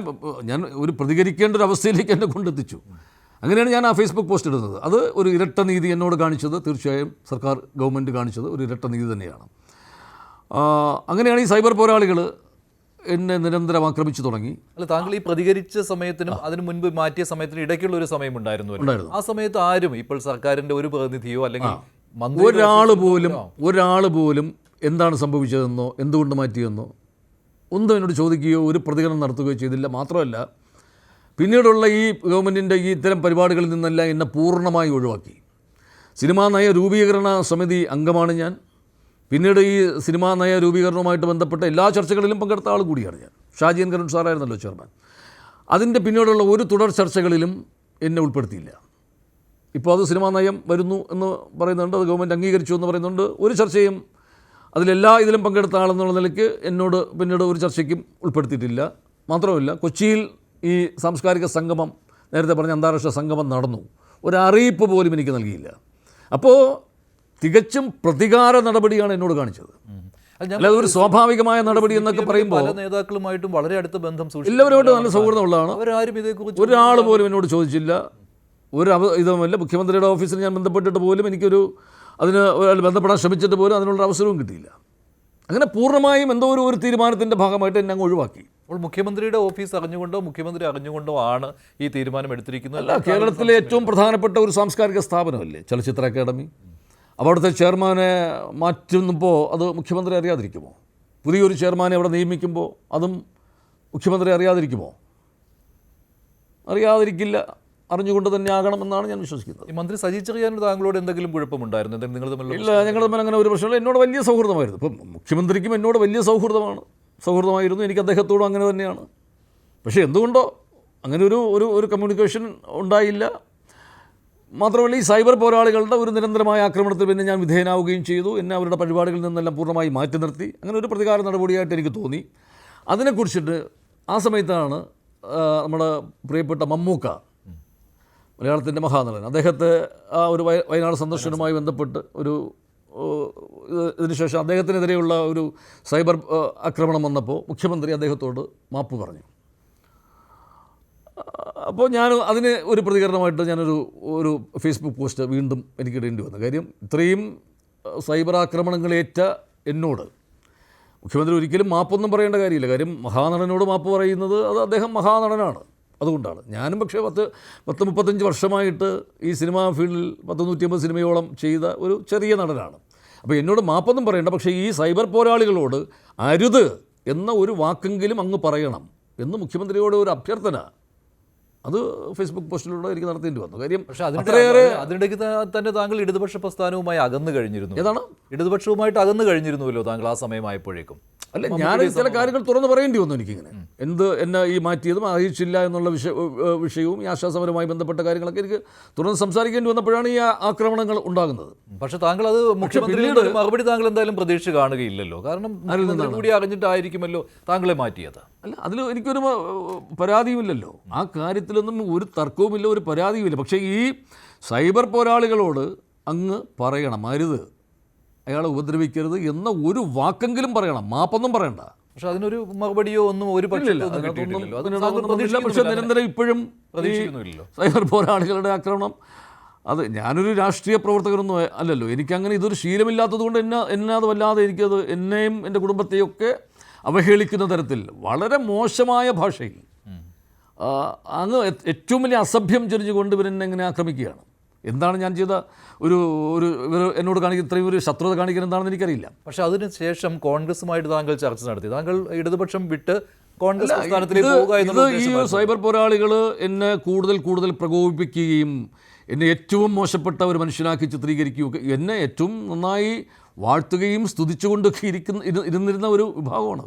ഞാൻ ഒരു പ്രതികരിക്കേണ്ട ഒരു അവസ്ഥയിലേക്ക് എന്നെ കൊണ്ടെത്തിച്ചു. അങ്ങനെയാണ് ഞാൻ ആ ഫേസ്ബുക്ക് പോസ്റ്റ് ഇടുന്നത്. അത് ഒരു ഇരട്ട നീതി എന്നോട് കാണിച്ചത് തീർച്ചയായും സർക്കാർ ഗവൺമെൻറ് കാണിച്ചത് ഒരു ഇരട്ട നീതി തന്നെയാണ്. അങ്ങനെയാണ് ഈ സൈബർ പോരാളികൾ എന്നെ നിരന്തരം ആക്രമിച്ചു തുടങ്ങി. അല്ല, താങ്കൾ ഈ പ്രതികരിച്ച സമയത്തിനും അതിനു മുൻപ് മാറ്റിയ സമയത്തിനും ഇടയ്ക്കുള്ള ഒരു സമയമുണ്ടായിരുന്നു. ആ സമയത്ത് ആരും ഇപ്പോൾ സർക്കാരിന്റെ ഒരു പ്രതിനിധിയോ അല്ലെങ്കിൽ ഒരാൾ പോലും എന്താണ് സംഭവിച്ചതെന്നോ എന്തുകൊണ്ട് മാറ്റിയെന്നോ ഒന്നും എന്നോട് ചോദിക്കുകയോ ഒരു പ്രതികരണം നടത്തുകയോ ചെയ്തില്ല. മാത്രമല്ല, പിന്നീടുള്ള ഈ ഗവൺമെൻറ്റിൻ്റെ ഈ ഇത്തരം പരിപാടികളിൽ നിന്നെല്ലാം എന്നെ പൂർണ്ണമായി ഒഴിവാക്കി. സിനിമാ നയ രൂപീകരണ സമിതി അംഗമാണ് ഞാൻ. പിന്നീട് ഈ സിനിമാ നയ രൂപീകരണവുമായിട്ട് ബന്ധപ്പെട്ട എല്ലാ ചർച്ചകളിലും പങ്കെടുത്ത ആൾ കൂടിയാണ് ഞാൻ. ഷാജി എൻ കരുൺ സാറായിരുന്നല്ലോ ചെയർമാൻ. അതിൻ്റെ പിന്നീടുള്ള ഒരു തുടർ ചർച്ചകളിലും എന്നെ ഉൾപ്പെടുത്തിയില്ല. ഇപ്പോൾ അത് സിനിമാ നയം വരുന്നു എന്ന് പറയുന്നുണ്ട്, അത് ഗവൺമെൻറ് അംഗീകരിച്ചു എന്ന് പറയുന്നുണ്ട്. ഒരു ചർച്ചയും അതിലെല്ലാ ഇതിലും പങ്കെടുത്ത ആളെന്നുള്ള നിലയ്ക്ക് എന്നോട് പിന്നീട് ഒരു ചർച്ചയ്ക്കും ഉൾപ്പെടുത്തിയിട്ടില്ല. മാത്രമല്ല, കൊച്ചിയിൽ ഈ സാംസ്കാരിക സംഗമം, നേരത്തെ പറഞ്ഞ അന്താരാഷ്ട്ര സംഗമം നടന്നു, ഒരറിയിപ്പ് പോലും എനിക്ക് നൽകിയില്ല. അപ്പോൾ തികച്ചും പ്രതികാര നടപടിയാണ് എന്നോട് കാണിച്ചത്. അല്ലാതെ ഒരു സ്വാഭാവികമായ നടപടി എന്നൊക്കെ പറയുമ്പോൾ നേതാക്കളുമായിട്ടും വളരെ അടുത്ത ബന്ധം എല്ലാവരുമായിട്ട് നല്ല സൗഹൃദമുള്ളതാണ്. അവരാരും ഇതേക്കുറിച്ച് ഒരാൾ പോലും എന്നോട് ചോദിച്ചില്ല. ഇതുമല്ല, മുഖ്യമന്ത്രിയുടെ ഓഫീസിൽ ഞാൻ ബന്ധപ്പെട്ടിട്ട് പോലും എനിക്കൊരു അതിന് ബന്ധപ്പെടാൻ ശ്രമിച്ചിട്ട് പോലും അതിനുള്ള അവസരവും കിട്ടിയില്ല. അങ്ങനെ പൂർണ്ണമായും എന്തോ ഒരു തീരുമാനത്തിൻ്റെ ഭാഗമായിട്ട് എന്നെ അങ്ങ് ഒഴിവാക്കി. അപ്പോൾ മുഖ്യമന്ത്രിയുടെ ഓഫീസ് അറിഞ്ഞുകൊണ്ടോ മുഖ്യമന്ത്രി അറിഞ്ഞുകൊണ്ടോ ആണ് ഈ തീരുമാനം എടുത്തിരിക്കുന്നത്? അല്ല, കേരളത്തിലെ ഏറ്റവും പ്രധാനപ്പെട്ട ഒരു സാംസ്കാരിക സ്ഥാപനമല്ലേ ചലച്ചിത്ര അക്കാദമി. അപ്പോൾ അവിടുത്തെ ചെയർമാനെ മാറ്റുമ്പോൾ അത് മുഖ്യമന്ത്രി അറിയാതിരിക്കുമോ? പുതിയൊരു ചെയർമാനെ അവിടെ നിയമിക്കുമ്പോൾ അതും മുഖ്യമന്ത്രി അറിയാതിരിക്കുമോ? അറിയാതിരിക്കില്ല, അറിഞ്ഞുകൊണ്ട് തന്നെ ആകണമെന്നാണ് ഞാൻ വിശ്വസിക്കുന്നത്. ഈ മന്ത്രി സജി ചെറിയാനോട് താങ്കളോട് എന്തെങ്കിലും കുഴപ്പമുണ്ടായിരുന്നു? എന്തെങ്കിലും നിങ്ങൾ തമ്മിൽ? ഇല്ല, ഞങ്ങൾ തമ്മിൽ അങ്ങനെ ഒരു പ്രശ്നമില്ല. എന്നോട് വലിയ സൗഹൃദമായിരുന്നു. ഇപ്പം മുഖ്യമന്ത്രിക്കും എന്നോട് വലിയ സൗഹൃദമായിരുന്നു. എനിക്ക് അദ്ദേഹത്തോടും അങ്ങനെ തന്നെയാണ്. പക്ഷേ എന്തുകൊണ്ടോ അങ്ങനെ ഒരു കമ്മ്യൂണിക്കേഷൻ ഉണ്ടായില്ല. മാത്രമല്ല, ഈ സൈബർ പോരാളികളുടെ ഒരു നിരന്തരമായ ആക്രമണത്തിൽ പിന്നെ ഞാൻ വിധേയനാവുകയും ചെയ്തു. എന്നെ അവരുടെ പരിപാടികളിൽ നിന്നെല്ലാം പൂർണ്ണമായി മാറ്റി നിർത്തി. അങ്ങനെ ഒരു പ്രതികാര നടപടിയായിട്ട് എനിക്ക് തോന്നി. അതിനെക്കുറിച്ചിട്ട് ആ സമയത്താണ് നമ്മുടെ പ്രിയപ്പെട്ട മമ്മൂക്ക, മലയാളത്തിൻ്റെ മഹാനടൻ, അദ്ദേഹത്തെ ആ ഒരു വയനാട് സന്ദർശനവുമായി ബന്ധപ്പെട്ട് ഇതിനുശേഷം അദ്ദേഹത്തിനെതിരെയുള്ള ഒരു സൈബർ ആക്രമണം വന്നപ്പോൾ മുഖ്യമന്ത്രി അദ്ദേഹത്തോട് മാപ്പ് പറഞ്ഞു. അപ്പോൾ ഞാൻ അതിന് ഒരു പ്രതികരണമായിട്ട് ഞാനൊരു ഫേസ്ബുക്ക് പോസ്റ്റ് വീണ്ടും എനിക്കിടേണ്ടി വന്നു. കാര്യം ഇത്രയും സൈബർ ആക്രമണങ്ങളേറ്റ എന്നോട് മുഖ്യമന്ത്രി ഒരിക്കലും മാപ്പൊന്നും പറയേണ്ട കാര്യമില്ല. കാര്യം മഹാനടനോട് മാപ്പ് പറയുന്നത് അത് അദ്ദേഹം മഹാനടനാണ്, അതുകൊണ്ടാണ്. ഞാനും പക്ഷേ 35 വർഷമായിട്ട് ഈ സിനിമാ ഫീൽഡിൽ 150 സിനിമയോളം ചെയ്ത ഒരു ചെറിയ നടനാണ്. അപ്പോൾ എന്നോട് മാപ്പൊന്നും പറയണ്ട, പക്ഷേ ഈ സൈബർ പോരാളികളോട് അരുത് എന്ന ഒരു വാക്കെങ്കിലും അങ്ങ് പറയണം എന്ന് മുഖ്യമന്ത്രിയോട് ഒരു അഭ്യർത്ഥന അത് ഫേസ്ബുക്ക് പോസ്റ്റിലൂടെ എനിക്ക് നടത്തേണ്ടി വന്നു. കാര്യം പക്ഷേ അതിനിടയ്ക്ക് തന്നെ താങ്കൾ ഇടതുപക്ഷ പ്രസ്ഥാനവുമായി അകന്നു കഴിഞ്ഞിരുന്നു. ഏതാണ്? ഇടതുപക്ഷവുമായിട്ട് അകന്നു കഴിഞ്ഞിരുന്നുവല്ലോ താങ്കൾ ആ സമയമായപ്പോഴേക്കും. അല്ല, ഞാൻ ചില കാര്യങ്ങൾ തുറന്നു പറയേണ്ടി വന്നു എനിക്കിങ്ങനെ. എന്നെ ഈ മാറ്റിയതും അറിയിച്ചില്ല എന്നുള്ള വിഷയവും ഈ ആശ്വാസപരമായി ബന്ധപ്പെട്ട കാര്യങ്ങളൊക്കെ എനിക്ക് തുറന്ന് സംസാരിക്കേണ്ടി വന്നപ്പോഴാണ് ഈ ആക്രമണങ്ങൾ ഉണ്ടാകുന്നത്. പക്ഷേ താങ്കൾ അത് മുഖ്യമന്ത്രിയുടെ മറുപടി താങ്കൾ എന്തായാലും പ്രതീക്ഷ കാണുകയില്ലല്ലോ. കാരണം കൂടി അറിഞ്ഞിട്ടായിരിക്കുമല്ലോ താങ്കളെ മാറ്റിയത്. അല്ല, അതിൽ എനിക്കൊരു പരാതിയുമില്ലല്ലോ, ആ കാര്യത്തിലൊന്നും ഒരു തർക്കവുമില്ല, ഒരു പരാതിയുമില്ല. പക്ഷേ ഈ സൈബർ പോരാളികളോട് അങ്ങ് പറയണം, അരുത്, അയാളെ ഉപദ്രവിക്കരുത് എന്ന ഒരു വാക്കെങ്കിലും പറയണം, മാപ്പൊന്നും പറയണ്ട. പക്ഷെ അതിനൊരു മറുപടിയോ ഒന്നും ഒരു പക്ഷേ നിരന്തരം ഇപ്പോഴും സൈബർ പോരാളികളുടെ ആക്രമണം. അത് ഞാനൊരു രാഷ്ട്രീയ പ്രവർത്തകരൊന്നും അല്ലല്ലോ, എനിക്കങ്ങനെ ഇതൊരു ശീലമില്ലാത്തത് കൊണ്ട് എന്നെ അത് വല്ലാതെ എനിക്കത് എന്നെയും എൻ്റെ കുടുംബത്തെയൊക്കെ അവഹേളിക്കുന്ന തരത്തിൽ വളരെ മോശമായ ഭാഷയിൽ അങ്ങ് ഏറ്റവും വലിയ അസഭ്യം ചൊരിഞ്ഞുകൊണ്ട് ഇവരെന്നെ എങ്ങനെ ആക്രമിക്കുകയാണ്. എന്താണ് ഞാൻ ചെയ്ത ഇവർ എന്നോട് കാണിക്കുന്ന ഇത്രയും ഒരു ശത്രുത കാണിക്കുന്നത് എന്താണെന്ന് എനിക്കറിയില്ല. പക്ഷേ അതിനുശേഷം കോൺഗ്രസുമായിട്ട് താങ്കൾ ചർച്ച നടത്തി. താങ്കൾ ഇടതുപക്ഷം വിട്ട് കോൺഗ്രസ് സ്ഥാനത്തിലേക്ക് പോകുക ഇത് ഈ സൈബർ പോരാളികൾ എന്നെ കൂടുതൽ പ്രകോപിപ്പിക്കുകയും എന്നെ ഏറ്റവും മോശപ്പെട്ട ഒരു മനുഷ്യനാക്കി ചിത്രീകരിക്കുകയൊക്കെ, എന്നെ ഏറ്റവും നന്നായി വാഴ്ത്തുകയും സ്തുതിച്ചുകൊണ്ടൊക്കെ ഇരുന്നിരുന്ന ഒരു വിഭാഗമാണ്.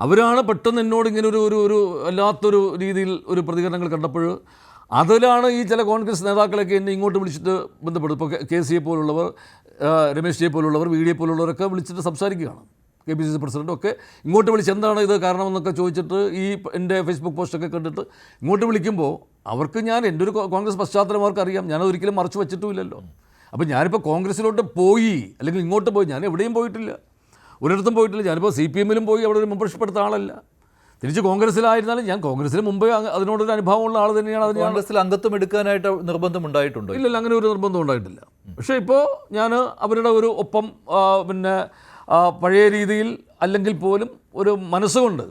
അവരാണ് പെട്ടെന്ന് എന്നോട് ഇങ്ങനെ ഒരു അല്ലാത്തൊരു രീതിയിൽ ഒരു പ്രതികരണങ്ങൾ കണ്ടപ്പോൾ അതിലാണ് ഈ ചില കോൺഗ്രസ് നേതാക്കളൊക്കെ എന്നെ ഇങ്ങോട്ട് വിളിച്ചിട്ട് ബന്ധപ്പെടും. ഇപ്പോൾ KCയെ പോലുള്ളവർ, രമേശ് ജെ പോലുള്ളവർ, VD പോലുള്ളവരൊക്കെ വിളിച്ചിട്ട് സംസാരിക്കുകയാണ്. KPCC പ്രസിഡൻ്റൊക്കെ ഇങ്ങോട്ട് വിളിച്ച് എന്താണ് ഇത് കാരണമെന്നൊക്കെ ചോദിച്ചിട്ട് ഈ എൻ്റെ ഫേസ്ബുക്ക് പോസ്റ്റൊക്കെ കണ്ടിട്ട് ഇങ്ങോട്ട് വിളിക്കുമ്പോൾ അവർക്ക് എൻ്റെ ഒരു കോൺഗ്രസ് പശ്ചാത്തലം അവർക്കറിയാം. ഞാനതൊരിക്കലും മറച്ചു വച്ചിട്ടുമില്ലല്ലോ. അപ്പോൾ ഞാനിപ്പോൾ കോൺഗ്രസ്സിലോട്ട് പോയി അല്ലെങ്കിൽ ഇങ്ങോട്ട് പോയി, ഞാൻ എവിടെയും പോയിട്ടില്ല, ഒരിടത്തും പോയിട്ടില്ല. ഞാനിപ്പോൾ CPM പോയി അവിടെ ഒരു മെമ്പർഷിപ്പ് എടുത്ത ആളല്ല. തിരിച്ച് കോൺഗ്രസ്സിലായിരുന്നാലും ഞാൻ കോൺഗ്രസ്സിന് മുമ്പേ അതിനോടൊരു അനുഭവമുള്ള ആൾ തന്നെയാണ്. അത് കോൺഗ്രസിൽ അംഗത്വം എടുക്കാനായിട്ട് നിർബന്ധമുണ്ടായിട്ടുണ്ടോ? ഇല്ലല്ല, അങ്ങനെ ഒരു നിർബന്ധം ഉണ്ടായിട്ടില്ല. പക്ഷേ ഇപ്പോൾ ഞാൻ അവരുടെ ഒരു ഒപ്പം പിന്നെ പഴയ രീതിയിൽ അല്ലെങ്കിൽ പോലും ഒരു മനസ്സുകൊണ്ട്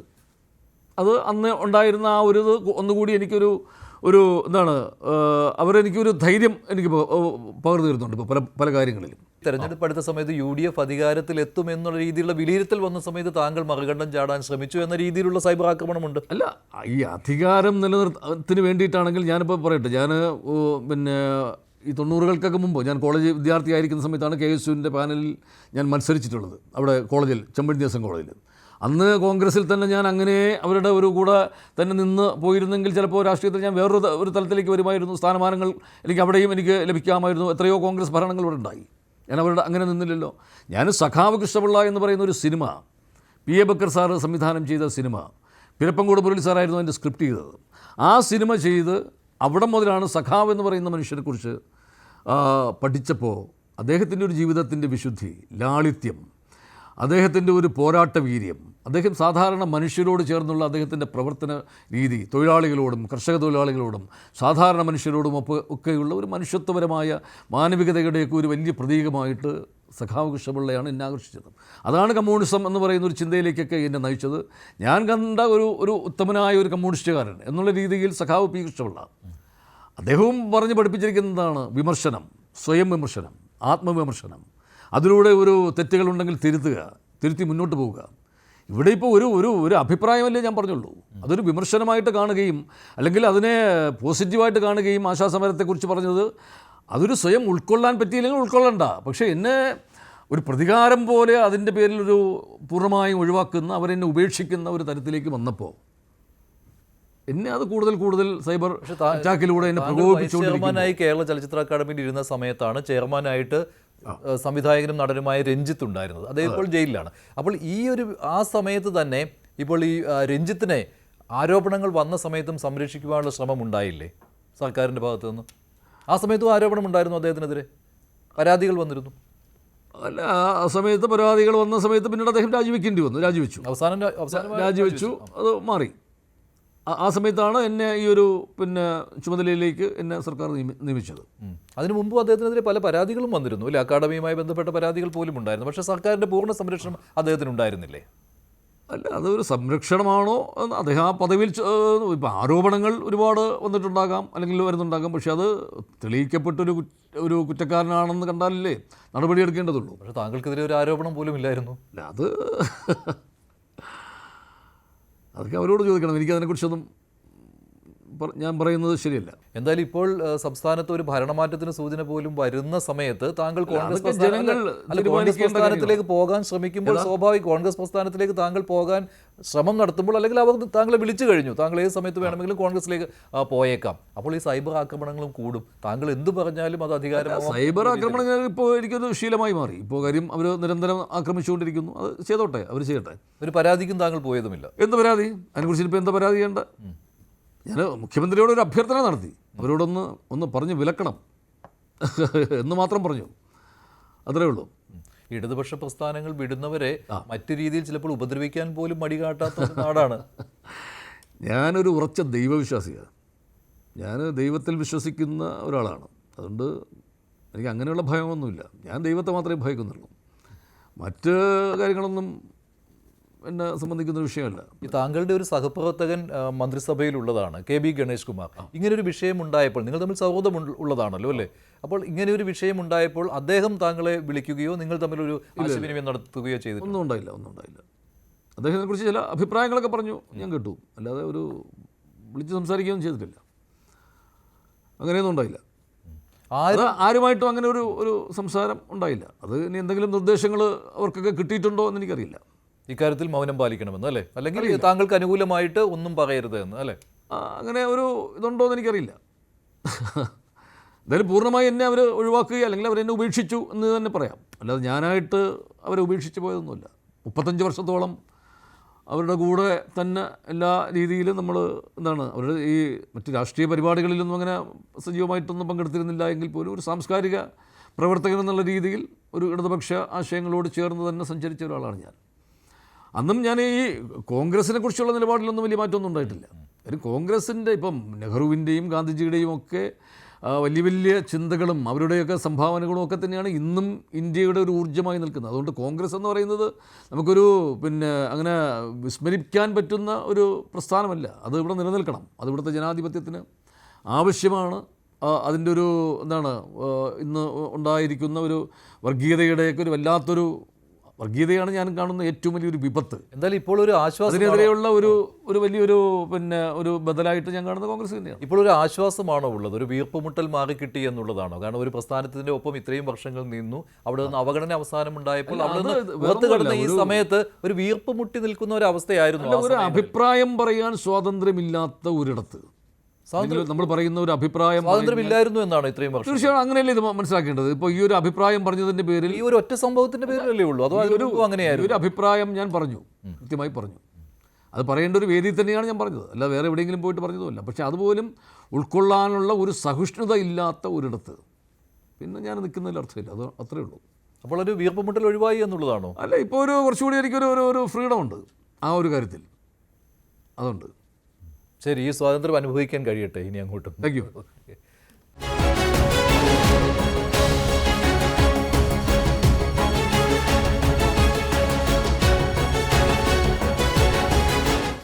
അത് അന്ന് ഉണ്ടായിരുന്ന ആ ഒരു ഇത് ഒന്നുകൂടി എനിക്കൊരു എന്താണ് അവരെനിക്കൊരു ധൈര്യം എനിക്ക് പകർന്നു തരുന്നുണ്ട് ഇപ്പോൾ പല കാര്യങ്ങളിലും. തെരഞ്ഞെടുപ്പ് അടുത്ത സമയത്ത് UDF അധികാരത്തിൽ എന്നുള്ള രീതിയിലുള്ള വിലയിരുത്തൽ വന്ന സമയത്ത് താങ്കൾ മറുകണ്ഠം ചാടാൻ ശ്രമിച്ചു എന്ന രീതിയിലുള്ള സൈബർ ആക്രമണമുണ്ട്. അല്ല, ഈ അധികാരം നിലനിർത്തത്തിന് വേണ്ടിയിട്ടാണെങ്കിൽ ഞാനിപ്പോൾ പറയട്ടെ, ഞാൻ പിന്നെ ഈ 90കൾക്കൊക്കെ മുമ്പ് ഞാൻ കോളേജ് വിദ്യാർത്ഥിയായിരിക്കുന്ന സമയത്താണ് KSUവിൻ്റെ പാനലിൽ ഞാൻ മത്സരിച്ചിട്ടുള്ളത്. അവിടെ കോളേജിൽ, ചെമ്പഴന്തി കോളേജിൽ. അന്ന് കോൺഗ്രസിൽ തന്നെ ഞാൻ അങ്ങനെ അവരുടെ ഒരു കൂടെ തന്നെ നിന്ന് പോയിരുന്നെങ്കിൽ ചിലപ്പോൾ രാഷ്ട്രീയത്തിൽ ഞാൻ വേറൊരു തലത്തിലേക്ക് വരുമായിരുന്നു. സ്ഥാനമാനങ്ങൾ എനിക്ക് ലഭിക്കാമായിരുന്നു. എത്രയോ കോൺഗ്രസ് ഭരണങ്ങൾ ഇവിടെ ഉണ്ടായി. ഞാൻ അവരുടെ അങ്ങനെ നിന്നില്ലല്ലോ. ഞാൻ സഖാവ് കൃഷ്ണപിള്ള എന്ന് പറയുന്ന ഒരു സിനിമ, PA ബക്കർ സാറ് സംവിധാനം ചെയ്ത സിനിമ, പിരപ്പങ്കോട് മുരളി സാറായിരുന്നു അതിൻ്റെ സ്ക്രിപ്റ്റ് ചെയ്തത്. ആ സിനിമ ചെയ്ത് അവിടെ മുതലാണ് സഖാവ് എന്ന് പറയുന്ന മനുഷ്യനെക്കുറിച്ച് പഠിച്ചപ്പോൾ അദ്ദേഹത്തിൻ്റെ ഒരു ജീവിതത്തിൻ്റെ വിശുദ്ധി, ലാളിത്യം, അദ്ദേഹത്തിൻ്റെ ഒരു പോരാട്ട വീര്യം, അദ്ദേഹം സാധാരണ മനുഷ്യരോട് ചേർന്നുള്ള അദ്ദേഹത്തിൻ്റെ പ്രവർത്തന രീതി, തൊഴിലാളികളോടും കർഷക തൊഴിലാളികളോടും സാധാരണ മനുഷ്യരോടും ഒക്കെയുള്ള ഒരു മനുഷ്യത്വപരമായ മാനവികതയുടെയൊക്കെ ഒരു വലിയ പ്രതീകമായിട്ട് സഖാവ് കൃഷ്ണപിള്ളയാണ് എന്നെ ആകർഷിച്ചത്. അതാണ് കമ്മ്യൂണിസം എന്ന് പറയുന്ന ഒരു ചിന്തയിലേക്കൊക്കെ എന്നെ നയിച്ചത്. ഞാൻ കണ്ട ഒരു ഉത്തമനായ ഒരു കമ്മ്യൂണിസ്റ്റുകാരൻ എന്നുള്ള രീതിയിൽ സഖാവ് P. കൃഷ്ണപിള്ള. അദ്ദേഹവും പറഞ്ഞ് പഠിപ്പിച്ചിരിക്കുന്നതാണ് വിമർശനം, സ്വയം വിമർശനം, ആത്മവിമർശനം. അതിലൂടെ ഒരു തെറ്റുകളുണ്ടെങ്കിൽ തിരുത്തി മുന്നോട്ട് പോവുക. ഇവിടെ ഇപ്പോൾ ഒരു അഭിപ്രായമല്ലേ ഞാൻ പറഞ്ഞുള്ളൂ. അതൊരു വിമർശനമായിട്ട് കാണുകയും അല്ലെങ്കിൽ അതിനെ പോസിറ്റീവായിട്ട് കാണുകയും ആശാസമരത്തെക്കുറിച്ച് പറഞ്ഞത് അതൊരു സ്വയം ഉൾക്കൊള്ളാൻ പറ്റിയില്ലെങ്കിൽ ഉൾക്കൊള്ളണ്ട. പക്ഷേ എന്നെ ഒരു പ്രതികാരം പോലെ അതിൻ്റെ പേരിൽ ഒരു പൂർണ്ണമായും ഒഴിവാക്കുന്ന, അവരെന്നെ ഉപേക്ഷിക്കുന്ന ഒരു തരത്തിലേക്ക് വന്നപ്പോൾ എന്നെ അത് കൂടുതൽ സൈബർ അറ്റാക്കിലൂടെ എന്നെ ചെയർമാനായി കേരള ചലച്ചിത്ര അക്കാദമിയിൽ ഇരുന്ന സമയത്താണ് ചെയർമാനായിട്ട് സംവിധായകനും നടനുമായ രഞ്ജിത്ത് ഉണ്ടായിരുന്നത്. അദ്ദേഹം ഇപ്പോൾ ജയിലിലാണ്. അപ്പോൾ ആ സമയത്ത് തന്നെ ഇപ്പോൾ ഈ രഞ്ജിത്തിനെ ആരോപണങ്ങൾ വന്ന സമയത്തും സംരക്ഷിക്കുവാനുള്ള ശ്രമം ഉണ്ടായില്ലേ സർക്കാരിൻ്റെ ഭാഗത്തു നിന്ന്? ആ സമയത്തും ആരോപണം ഉണ്ടായിരുന്നു, അദ്ദേഹത്തിനെതിരെ പരാതികൾ വന്നിരുന്നു. അല്ല, ആ സമയത്ത് പരാതികൾ വന്ന സമയത്ത് പിന്നീട് അദ്ദേഹം രാജിവെച്ചു. രാജിവെച്ചു, അത് മാറി. ആ സമയത്താണ് എന്നെ ഈ ഒരു ചുമതലയിലേക്ക് എന്നെ സർക്കാർ നിയമിച്ചത്. അതിനു മുമ്പ് അദ്ദേഹത്തിനെതിരെ പല പരാതികളും വന്നിരുന്നു അല്ലേ? അക്കാദമിയുമായി ബന്ധപ്പെട്ട പരാതികൾ പോലും ഉണ്ടായിരുന്നു. പക്ഷേ സർക്കാരിൻ്റെ പൂർണ്ണ സംരക്ഷണം അദ്ദേഹത്തിന് ഉണ്ടായിരുന്നില്ലേ? അല്ല, അതൊരു സംരക്ഷണമാണോ? അദ്ദേഹം ആ പദവിയിൽ ഇപ്പോൾ ആരോപണങ്ങൾ ഒരുപാട് വന്നിട്ടുണ്ടാകാം, അല്ലെങ്കിൽ വരുന്നുണ്ടാകാം. പക്ഷെ അത് തെളിയിക്കപ്പെട്ടൊരു കുറ്റക്കാരനാണെന്ന് കണ്ടാലല്ലേ നടപടിയെടുക്കേണ്ടതുള്ളൂ. പക്ഷേ താങ്കൾക്കെതിരെ ഒരു ആരോപണം പോലും ഇല്ലായിരുന്നു. അല്ല, അതൊക്കെ അവരോട് ചോദിക്കണം. എനിക്കതിനെക്കുറിച്ചൊന്നും ഞാൻ പറയുന്നത് ശരിയല്ല. എന്തായാലും ഇപ്പോൾ സംസ്ഥാനത്ത് ഒരു ഭരണമാറ്റത്തിന് സൂചന പോലും വരുന്ന സമയത്ത് താങ്കൾ കോൺഗ്രസ് പ്രസ്ഥാനത്തിലേക്ക് പോകാൻ ശ്രമിക്കുമ്പോൾ സ്വാഭാവിക കോൺഗ്രസ് പ്രസ്ഥാനത്തിലേക്ക് താങ്കൾ പോകാൻ ശ്രമം നടത്തുമ്പോൾ അല്ലെങ്കിൽ അവർ താങ്കളെ വിളിച്ചു കഴിഞ്ഞു, താങ്കൾ ഏത് സമയത്ത് വേണമെങ്കിലും കോൺഗ്രസിലേക്ക് പോയേക്കാം. അപ്പോൾ ഈ സൈബർ ആക്രമണങ്ങളും കൂടും. താങ്കൾ എന്ത് പറഞ്ഞാലും അത് അധികാരം. സൈബർ ആക്രമണങ്ങൾ ഇപ്പോൾ എനിക്കൊരു ശീലമായി മാറി. ഇപ്പോൾ കാര്യം അവർ നിരന്തരം ആക്രമിച്ചുകൊണ്ടിരിക്കുന്നു. അത് ചെയ്തോട്ടെ, അവർ ചെയ്യട്ടെ. ഒരു പരാതിക്കും താങ്കൾ പോയതുമില്ല. എന്ത് പരാതി? അതിനെക്കുറിച്ച് ഇപ്പോൾ എന്താ പരാതി ചെയ്യേണ്ട? ഞാൻ മുഖ്യമന്ത്രിയോട് ഒരു അഭ്യർത്ഥന നടത്തി, അവരോടൊന്ന് പറഞ്ഞ് വിലക്കണം എന്ന് മാത്രം പറഞ്ഞു. അത്രേ ഉള്ളൂ. ഇടതുപക്ഷ പ്രസ്ഥാനങ്ങൾ വിടുന്നവരെ മറ്റു രീതിയിൽ ചിലപ്പോൾ ഉപദ്രവിക്കാൻ പോലും മടി കാട്ടാത്ത നാടാണ്. ഞാനൊരു ഉറച്ച ദൈവവിശ്വാസിയാണ്. ഞാൻ ദൈവത്തിൽ വിശ്വസിക്കുന്ന ഒരാളാണ്. അതുകൊണ്ട് എനിക്ക് അങ്ങനെയുള്ള ഭയമൊന്നുമില്ല. ഞാൻ ദൈവത്തെ മാത്രമേ ഭയക്കുന്നുള്ളൂ. മറ്റ് കാര്യങ്ങളൊന്നും എന്നെ സംബന്ധിക്കുന്ന വിഷയമല്ല. ഈ താങ്കളുടെ ഒരു സഹപ്രവർത്തകൻ മന്ത്രിസഭയിലുള്ളതാണ് KB ഗണേഷ് കുമാർ. ഇങ്ങനൊരു വിഷയം ഉണ്ടായപ്പോൾ നിങ്ങൾ തമ്മിൽ സൗഹൃദം ഉള്ളതാണല്ലോ അല്ലേ? അപ്പോൾ ഇങ്ങനെ ഒരു വിഷയം ഉണ്ടായപ്പോൾ അദ്ദേഹം താങ്കളെ വിളിക്കുകയോ നിങ്ങൾ തമ്മിലൊരു ആശയവിനിമയം നടത്തുകയോ ചെയ്തില്ല? ഒന്നും ഉണ്ടായില്ല. അദ്ദേഹത്തെക്കുറിച്ച് ചില അഭിപ്രായങ്ങളൊക്കെ പറഞ്ഞു, ഞാൻ കേട്ടു. അല്ലാതെ വിളിച്ച് സംസാരിക്കുകയൊന്നും ചെയ്തിട്ടില്ല. അങ്ങനെയൊന്നും ഉണ്ടായില്ല. ആരുമായിട്ടും അങ്ങനെ ഒരു സംസാരം ഉണ്ടായില്ല. അത് ഇനി എന്തെങ്കിലും നിർദ്ദേശങ്ങൾ അവർക്കൊക്കെ കിട്ടിയിട്ടുണ്ടോ എന്ന് എനിക്കറിയില്ല. ഇക്കാര്യത്തിൽ മൗനം പാലിക്കണമെന്ന് അല്ലേ? അല്ലെങ്കിൽ താങ്കൾക്ക് അനുകൂലമായിട്ട് ഒന്നും പറയരുത് എന്ന് അല്ലേ? അങ്ങനെ ഒരു ഇതുണ്ടോ എന്ന് എനിക്കറിയില്ല. എന്തായാലും പൂർണ്ണമായി എന്നെ അവർ ഒഴിവാക്കുക അല്ലെങ്കിൽ അവരെന്നെ ഉപേക്ഷിച്ചു എന്ന് തന്നെ പറയാം. അല്ലാതെ ഞാനായിട്ട് അവരെ ഉപേക്ഷിച്ച് പോയതൊന്നുമില്ല. 35 വർഷത്തോളം അവരുടെ കൂടെ തന്നെ എല്ലാ രീതിയിലും നമ്മൾ അവരുടെ ഈ മറ്റ് രാഷ്ട്രീയ പരിപാടികളിലൊന്നും അങ്ങനെ സജീവമായിട്ടൊന്നും പങ്കെടുത്തിരുന്നില്ല എങ്കിൽ പോലും ഒരു സാംസ്കാരിക പ്രവർത്തകൻ എന്നുള്ള രീതിയിൽ ഒരു ഇടതുപക്ഷ ആശയങ്ങളോട് ചേർന്ന് തന്നെ സഞ്ചരിച്ച ഒരാളാണ് ഞാൻ. അന്നും ഞാൻ ഈ കോൺഗ്രസിനെ കുറിച്ചുള്ള നിലപാടിലൊന്നും വലിയ മാറ്റമൊന്നും ഉണ്ടായിട്ടില്ല. കാര്യം കോൺഗ്രസിൻ്റെ ഇപ്പം നെഹ്റുവിൻ്റെയും ഗാന്ധിജിയുടെയും ഒക്കെ വലിയ വലിയ ചിന്തകളും അവരുടെയൊക്കെ സംഭാവനകളും ഒക്കെ തന്നെയാണ് ഇന്നും ഇന്ത്യയുടെ ഒരു ഊർജ്ജമായി നിൽക്കുന്നത്. അതുകൊണ്ട് കോൺഗ്രസ് എന്ന് പറയുന്നത് നമുക്കൊരു അങ്ങനെ വിസ്മരിക്കാൻ പറ്റുന്ന ഒരു പ്രസ്ഥാനമല്ല. അത് ഇവിടെ നിലനിൽക്കണം. അത് ഇവിടുത്തെ ജനാധിപത്യത്തിന് ആവശ്യമാണ്. അതിൻ്റെ ഒരു ഇന്ന് ഉണ്ടായിരിക്കുന്ന ഒരു വർഗീയതയുടെയൊക്കെ ഒരു വല്ലാത്തൊരു വർഗീയതയാണ് ഞാൻ കാണുന്ന ഏറ്റവും വലിയൊരു വിപത്ത്. എന്തായാലും ഇപ്പോൾ ഒരു ആശ്വാസം, അതിനെതിരെയുള്ള ഒരു വലിയൊരു ഒരു ബദലായിട്ട് ഞാൻ കാണുന്നത് കോൺഗ്രസ് തന്നെയാണ്. ഇപ്പോൾ ഒരു ആശ്വാസമാണോ ഉള്ളത്? ഒരു വീർപ്പുമുട്ടൽ മാറിക്കിട്ടി എന്നുള്ളതാണോ? കാരണം ഒരു പ്രസ്ഥാനത്തിൻ്റെ ഒപ്പം ഇത്രയും വർഷങ്ങൾ നിന്നു, അവിടെ നിന്ന് അവഗണന അവസാനം ഉണ്ടായപ്പോൾ അവിടെ നിന്ന് പുറത്തു കടന്ന ഈ സമയത്ത് ഒരു വീർപ്പുമുട്ടി നിൽക്കുന്ന ഒരു അവസ്ഥയായിരുന്നു. ഒരു അഭിപ്രായം പറയാൻ സ്വാതന്ത്ര്യമില്ലാത്ത ഒരിടത്ത് നമ്മൾ പറയുന്ന ഒരു അഭിപ്രായം സ്വാതന്ത്ര്യമില്ലായിരുന്നു എന്നാണ് ഇത്രയും വർഷം. തീർച്ചയായും അങ്ങനെയല്ലേ ഇത് മനസ്സിലാക്കേണ്ടത്. ഇപ്പോൾ ഈ ഒരു അഭിപ്രായം പറഞ്ഞതിൻ്റെ പേരിൽ, ഈ ഒരു ഒറ്റ സംഭവത്തിന്റെ പേരിലല്ലേ ഉള്ളൂ, അതോ അങ്ങനെയായിരുന്നു? ഒരു അഭിപ്രായം ഞാൻ പറഞ്ഞു, കൃത്യമായി പറഞ്ഞു. അത് പറയേണ്ട ഒരു വേദിയിൽ തന്നെയാണ് ഞാൻ പറഞ്ഞത്, അല്ല വേറെ എവിടെയെങ്കിലും പോയിട്ട് പറഞ്ഞതുമല്ല. പക്ഷേ അതുപോലും ഉൾക്കൊള്ളാനുള്ള ഒരു സഹിഷ്ണുത ഇല്ലാത്ത ഒരിടത്ത് പിന്നെ ഞാൻ നിൽക്കുന്നതിൽ അർത്ഥമില്ല. അത് അത്രയേ ഉള്ളൂ. അപ്പോൾ ഒരു വീർപ്പുമുട്ടൽ ഒഴിവായി എന്നുള്ളതാണോ? അല്ല, ഇപ്പോൾ കുറച്ചുകൂടി എനിക്കൊരു ഫ്രീഡം ഉണ്ട് ആ ഒരു കാര്യത്തിൽ. അതുണ്ട്. ശരി, ഈ സ്വാതന്ത്ര്യം അനുഭവിക്കാൻ കഴിയട്ടെ ഇനി അങ്ങോട്ടും. Thank you.